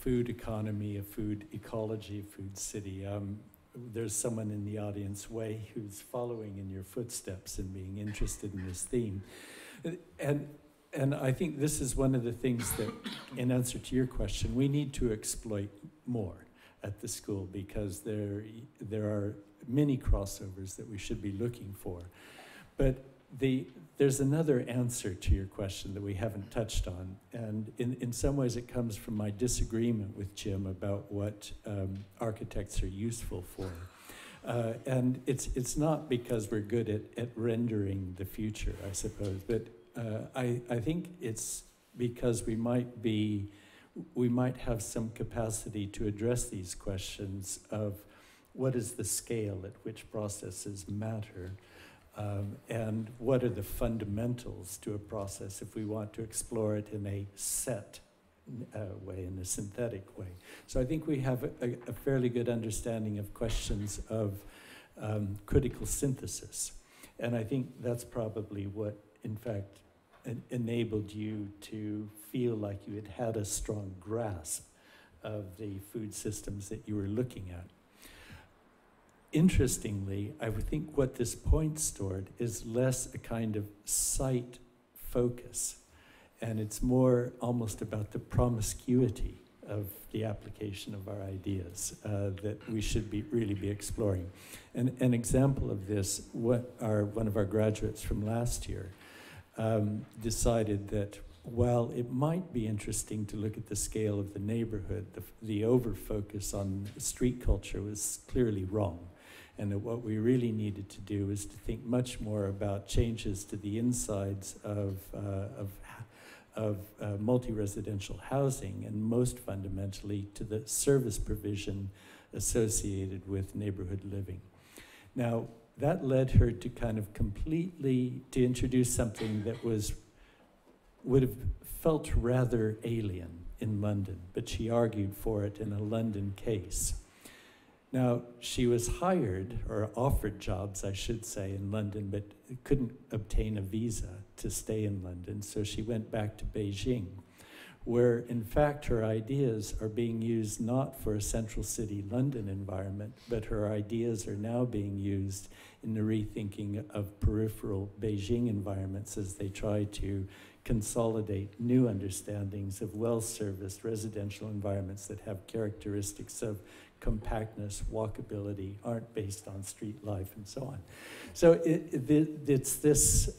S7: food economy, a food ecology, a food city. There's someone in the audience, Wei, who's following in your footsteps and being interested in this theme. And I think this is one of the things that, in answer to your question, we need to exploit more at the school, because there are many crossovers that we should be looking for. But there's another answer to your question that we haven't touched on, and in some ways it comes from my disagreement with Jim about what architects are useful for. And it's not because we're good at rendering the future, I suppose, but I think it's because we might have some capacity to address these questions of what is the scale at which processes matter, and what are the fundamentals to a process if we want to explore it in a set way, in a synthetic way. So I think we have a fairly good understanding of questions of critical synthesis. And I think that's probably what, in fact, enabled you to feel like you had a strong grasp of the food systems that you were looking at. Interestingly, I would think what this points toward is less a kind of site focus, and it's more almost about the promiscuity of the application of our ideas that we should really be exploring. And an example of this, one of our graduates from last year decided that while it might be interesting to look at the scale of the neighborhood, the over-focus on street culture was clearly wrong. And that what we really needed to do is to think much more about changes to the insides of multi-residential housing, and most fundamentally to the service provision associated with neighborhood living. Now, that led her to kind of completely, to introduce something that would have felt rather alien in London, but she argued for it in a London case. Now, she was hired, or offered jobs, I should say, in London, but couldn't obtain a visa to stay in London, so she went back to Beijing, where, in fact, her ideas are being used not for a central city London environment, but her ideas are now being used in the rethinking of peripheral Beijing environments as they try to consolidate new understandings of well-serviced residential environments that have characteristics of compactness, walkability, aren't based on street life, and so on. So it's this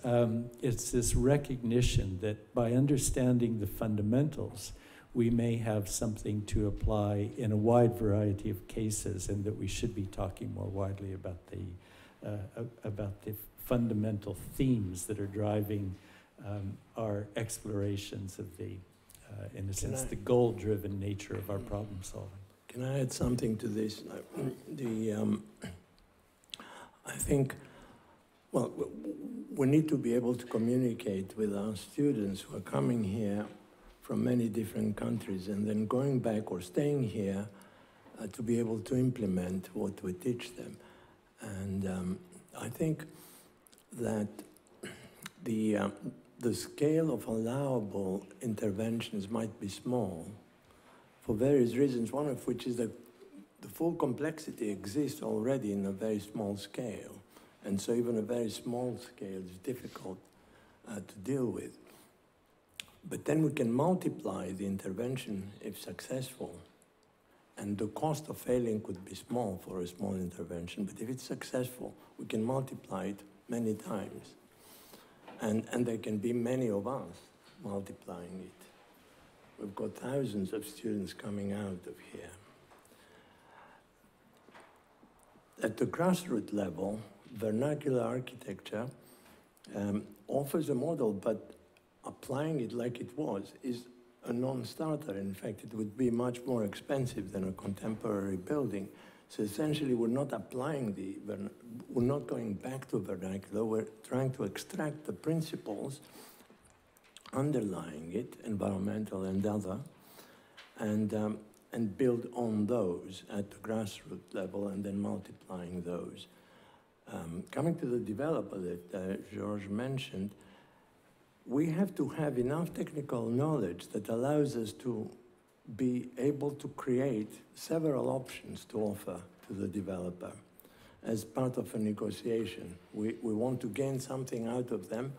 S7: recognition that by understanding the fundamentals, we may have something to apply in a wide variety of cases, and that we should be talking more widely about the fundamental themes that are driving our explorations of the, in a sense, the goal-driven nature of our problem solving.
S2: Can I add something to this? I think, well, we need to be able to communicate with our students who are coming here from many different countries and then going back or staying here to be able to implement what we teach them. And I think that the scale of allowable interventions might be small, for various reasons, one of which is that the full complexity exists already in a very small scale. And so even a very small scale is difficult to deal with. But then we can multiply the intervention if successful. And the cost of failing could be small for a small intervention, but if it's successful, we can multiply it many times. And there can be many of us multiplying it. We've got thousands of students coming out of here. At the grassroots level, vernacular architecture offers a model, but applying it like it was is a non-starter. In fact, it would be much more expensive than a contemporary building. So essentially, we're not applying we're not going back to vernacular, we're trying to extract the principles underlying it, environmental and other, and build on those at the grassroots level and then multiplying those. Coming to the developer that George mentioned, we have to have enough technical knowledge that allows us to be able to create several options to offer to the developer as part of a negotiation. We want to gain something out of them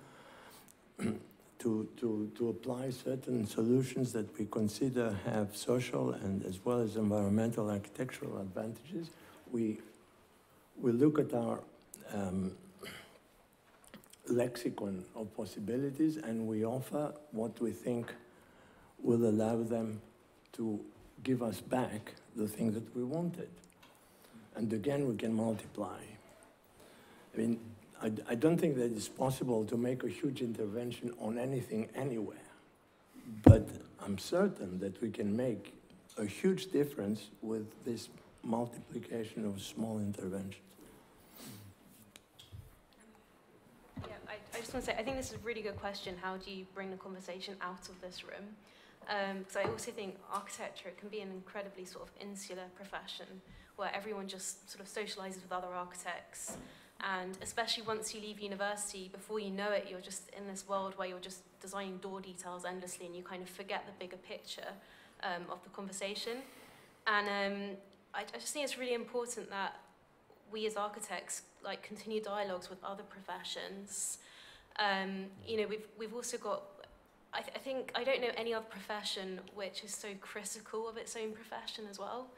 S2: to apply certain solutions that we consider have social and as well as environmental architectural advantages. We look at our lexicon of possibilities and we offer what we think will allow them to give us back the thing that we wanted. And again, we can multiply. I mean, I don't think that it's possible to make a huge intervention on anything anywhere. But I'm certain that we can make a huge difference with this multiplication of small interventions.
S4: Yeah, I just want to say, I think this is a really good question. How do you bring the conversation out of this room? Because I also think architecture can be an incredibly sort of insular profession where everyone just sort of socializes with other architects. And especially once you leave university, before you know it, you're just in this world where you're just designing door details endlessly and you kind of forget the bigger picture of the conversation. And I just think it's really important that we as architects like continue dialogues with other professions. You know, we've also got, I think, I don't know any other profession which is so critical of its own profession as well.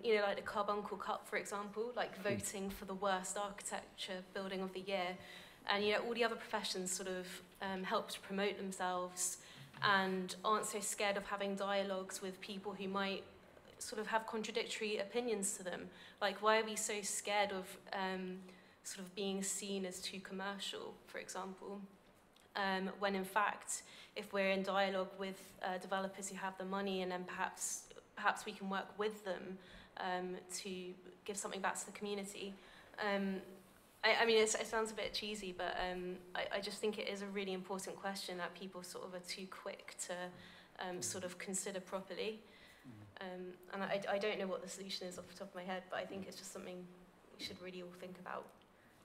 S4: You know, like the Carbuncle Cup, for example, like voting for the worst architecture building of the year. And, you know, all the other professions sort of help to promote themselves and aren't so scared of having dialogues with people who might sort of have contradictory opinions to them. Like, why are we so scared of sort of being seen as too commercial, for example? When in fact, if we're in dialogue with developers who have the money and then perhaps we can work with them to give something back to the community. I mean, it sounds a bit cheesy, but I just think it is a really important question that people sort of are too quick to sort of consider properly. And I don't know what the solution is off the top of my head, but I think it's just something we should really all think about.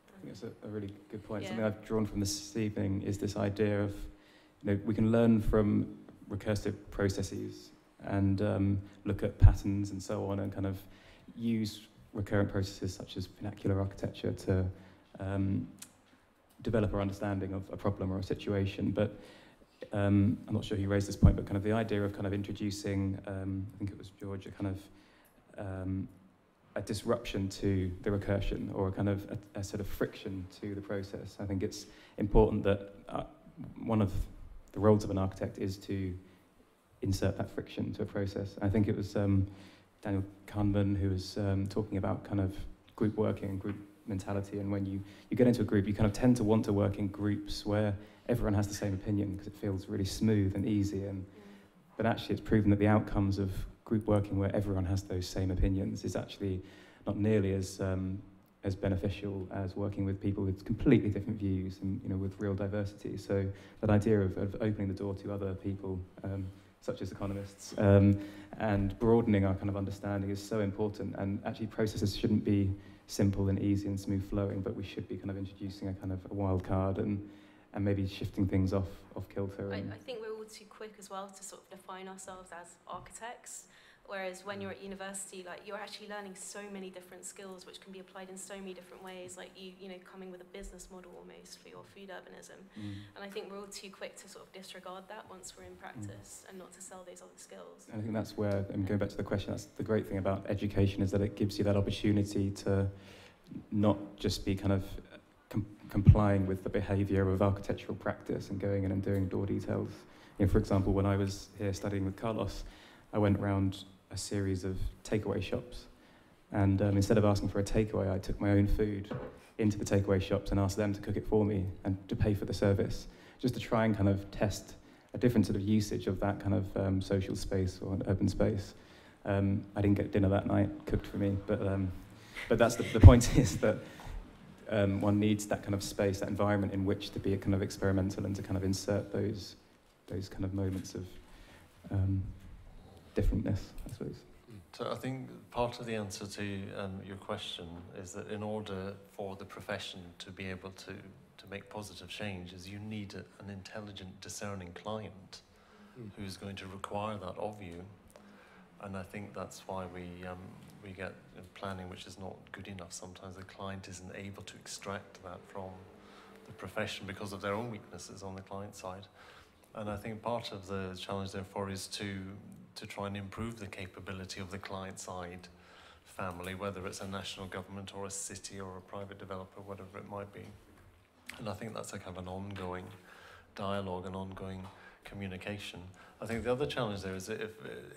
S6: I think it's a really good point.
S4: Yeah.
S6: Something I've drawn from this evening is this idea of, you know, we can learn from recursive processes and look at patterns and so on and kind of use recurrent processes such as vernacular architecture to develop our understanding of a problem or a situation. But I'm not sure who raised this point, but kind of the idea of kind of introducing, I think it was George, a kind of a disruption to the recursion or a kind of a sort of friction to the process. I think it's important that one of the roles of an architect is to insert that friction to a process. I think it was Daniel Kahneman who was talking about kind of group working and group mentality, and when you get into a group, you kind of tend to want to work in groups where everyone has the same opinion because it feels really smooth and easy. But actually it's proven that the outcomes of group working where everyone has those same opinions is actually not nearly as beneficial as working with people with completely different views and, you know, with real diversity. So that idea of opening the door to other people, such as economists, and broadening our kind of understanding is so important. And actually processes shouldn't be simple and easy and smooth flowing, but we should be kind of introducing a kind of a wild card and maybe shifting things off kilter.
S4: I think we're all too quick as well to sort of define ourselves as architects, Whereas when you're at university, like, you're actually learning so many different skills which can be applied in so many different ways, like you know, coming with a business model almost for your food urbanism. And I think we're all too quick to sort of disregard that once we're in practice and not to sell those other skills.
S6: And I think that's where, and going back to the question, that's the great thing about education, is that it gives you that opportunity to not just be kind of complying with the behaviour of architectural practice and going in and doing door details. You know, for example, when I was here studying with Carlos, I went around a series of takeaway shops, and instead of asking for a takeaway, I took my own food into the takeaway shops and asked them to cook it for me and to pay for the service, just to try and kind of test a different sort of usage of that kind of social space or an urban space. I didn't get dinner that night cooked for me, but that's the point is that one needs that kind of space, that environment in which to be a kind of experimental and to kind of insert those kind of moments of differentness, I suppose.
S5: So I think part of the answer to your question is that in order for the profession to be able to make positive change, is you need an intelligent, discerning client who's going to require that of you. And I think that's why we get planning which is not good enough. Sometimes the client isn't able to extract that from the profession because of their own weaknesses on the client side. And I think part of the challenge, therefore, is to try and improve the capability of the client side family, whether it's a national government or a city or a private developer, whatever it might be. And I think that's a kind of an ongoing dialogue, an ongoing communication. I think the other challenge there is that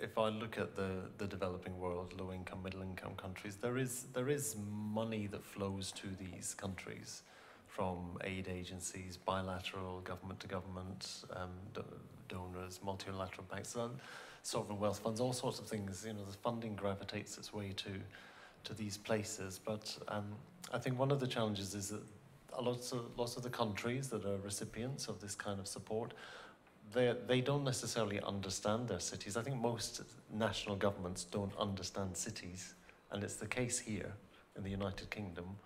S5: if I look at the developing world, low-income, middle-income countries, there is money that flows to these countries from aid agencies, bilateral, government-to-government, donors, multilateral banks, sovereign wealth funds, all sorts of things. You know, the funding gravitates its way to these places. But I think one of the challenges is that lots of the countries that are recipients of this kind of support, they don't necessarily understand their cities. I think most national governments don't understand cities, and it's the case here in the United Kingdom.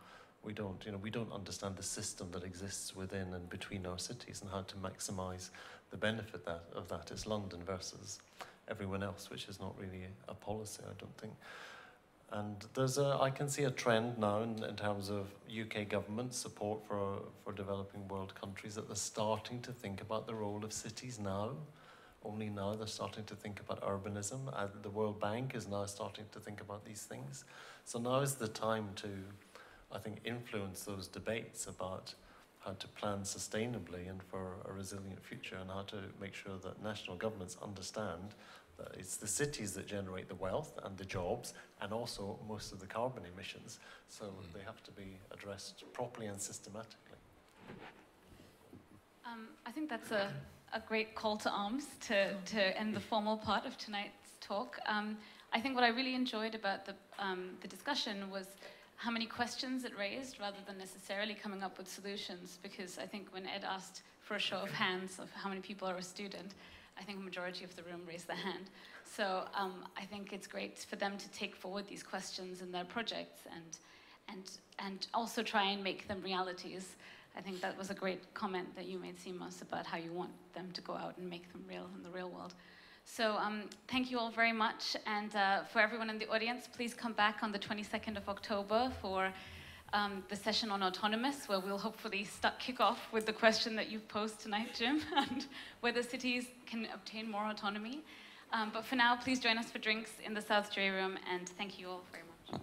S5: We don't understand the system that exists within and between our cities and how to maximise the benefit of that. It's London versus everyone else, which is not really a policy, I don't think. And I can see a trend now in terms of UK government support for developing world countries, that they're starting to think about the role of cities now. Only now they're starting to think about urbanism. The World Bank is now starting to think about these things. So now is the time to, I think, influence those debates about how to plan sustainably and for a resilient future, and how to make sure that national governments understand that it's the cities that generate the wealth and the jobs and also most of the carbon emissions. So they have to be addressed properly and systematically.
S1: I think that's a great call to arms to end the formal part of tonight's talk. I think what I really enjoyed about the discussion was how many questions it raised rather than necessarily coming up with solutions, because I think when Ed asked for a show of hands of how many people are a student, I think a majority of the room raised their hand. So I think it's great for them to take forward these questions in their projects and also try and make them realities. I think that was a great comment that you made, Seamus, about how you want them to go out and make them real in the real world. So thank you all very much. And for everyone in the audience, please come back on the 22nd of October for the session on autonomous, where we'll hopefully kick off with the question that you've posed tonight, Jim, and whether cities can obtain more autonomy. But for now, please join us for drinks in the South Jury Room, and thank you all very much.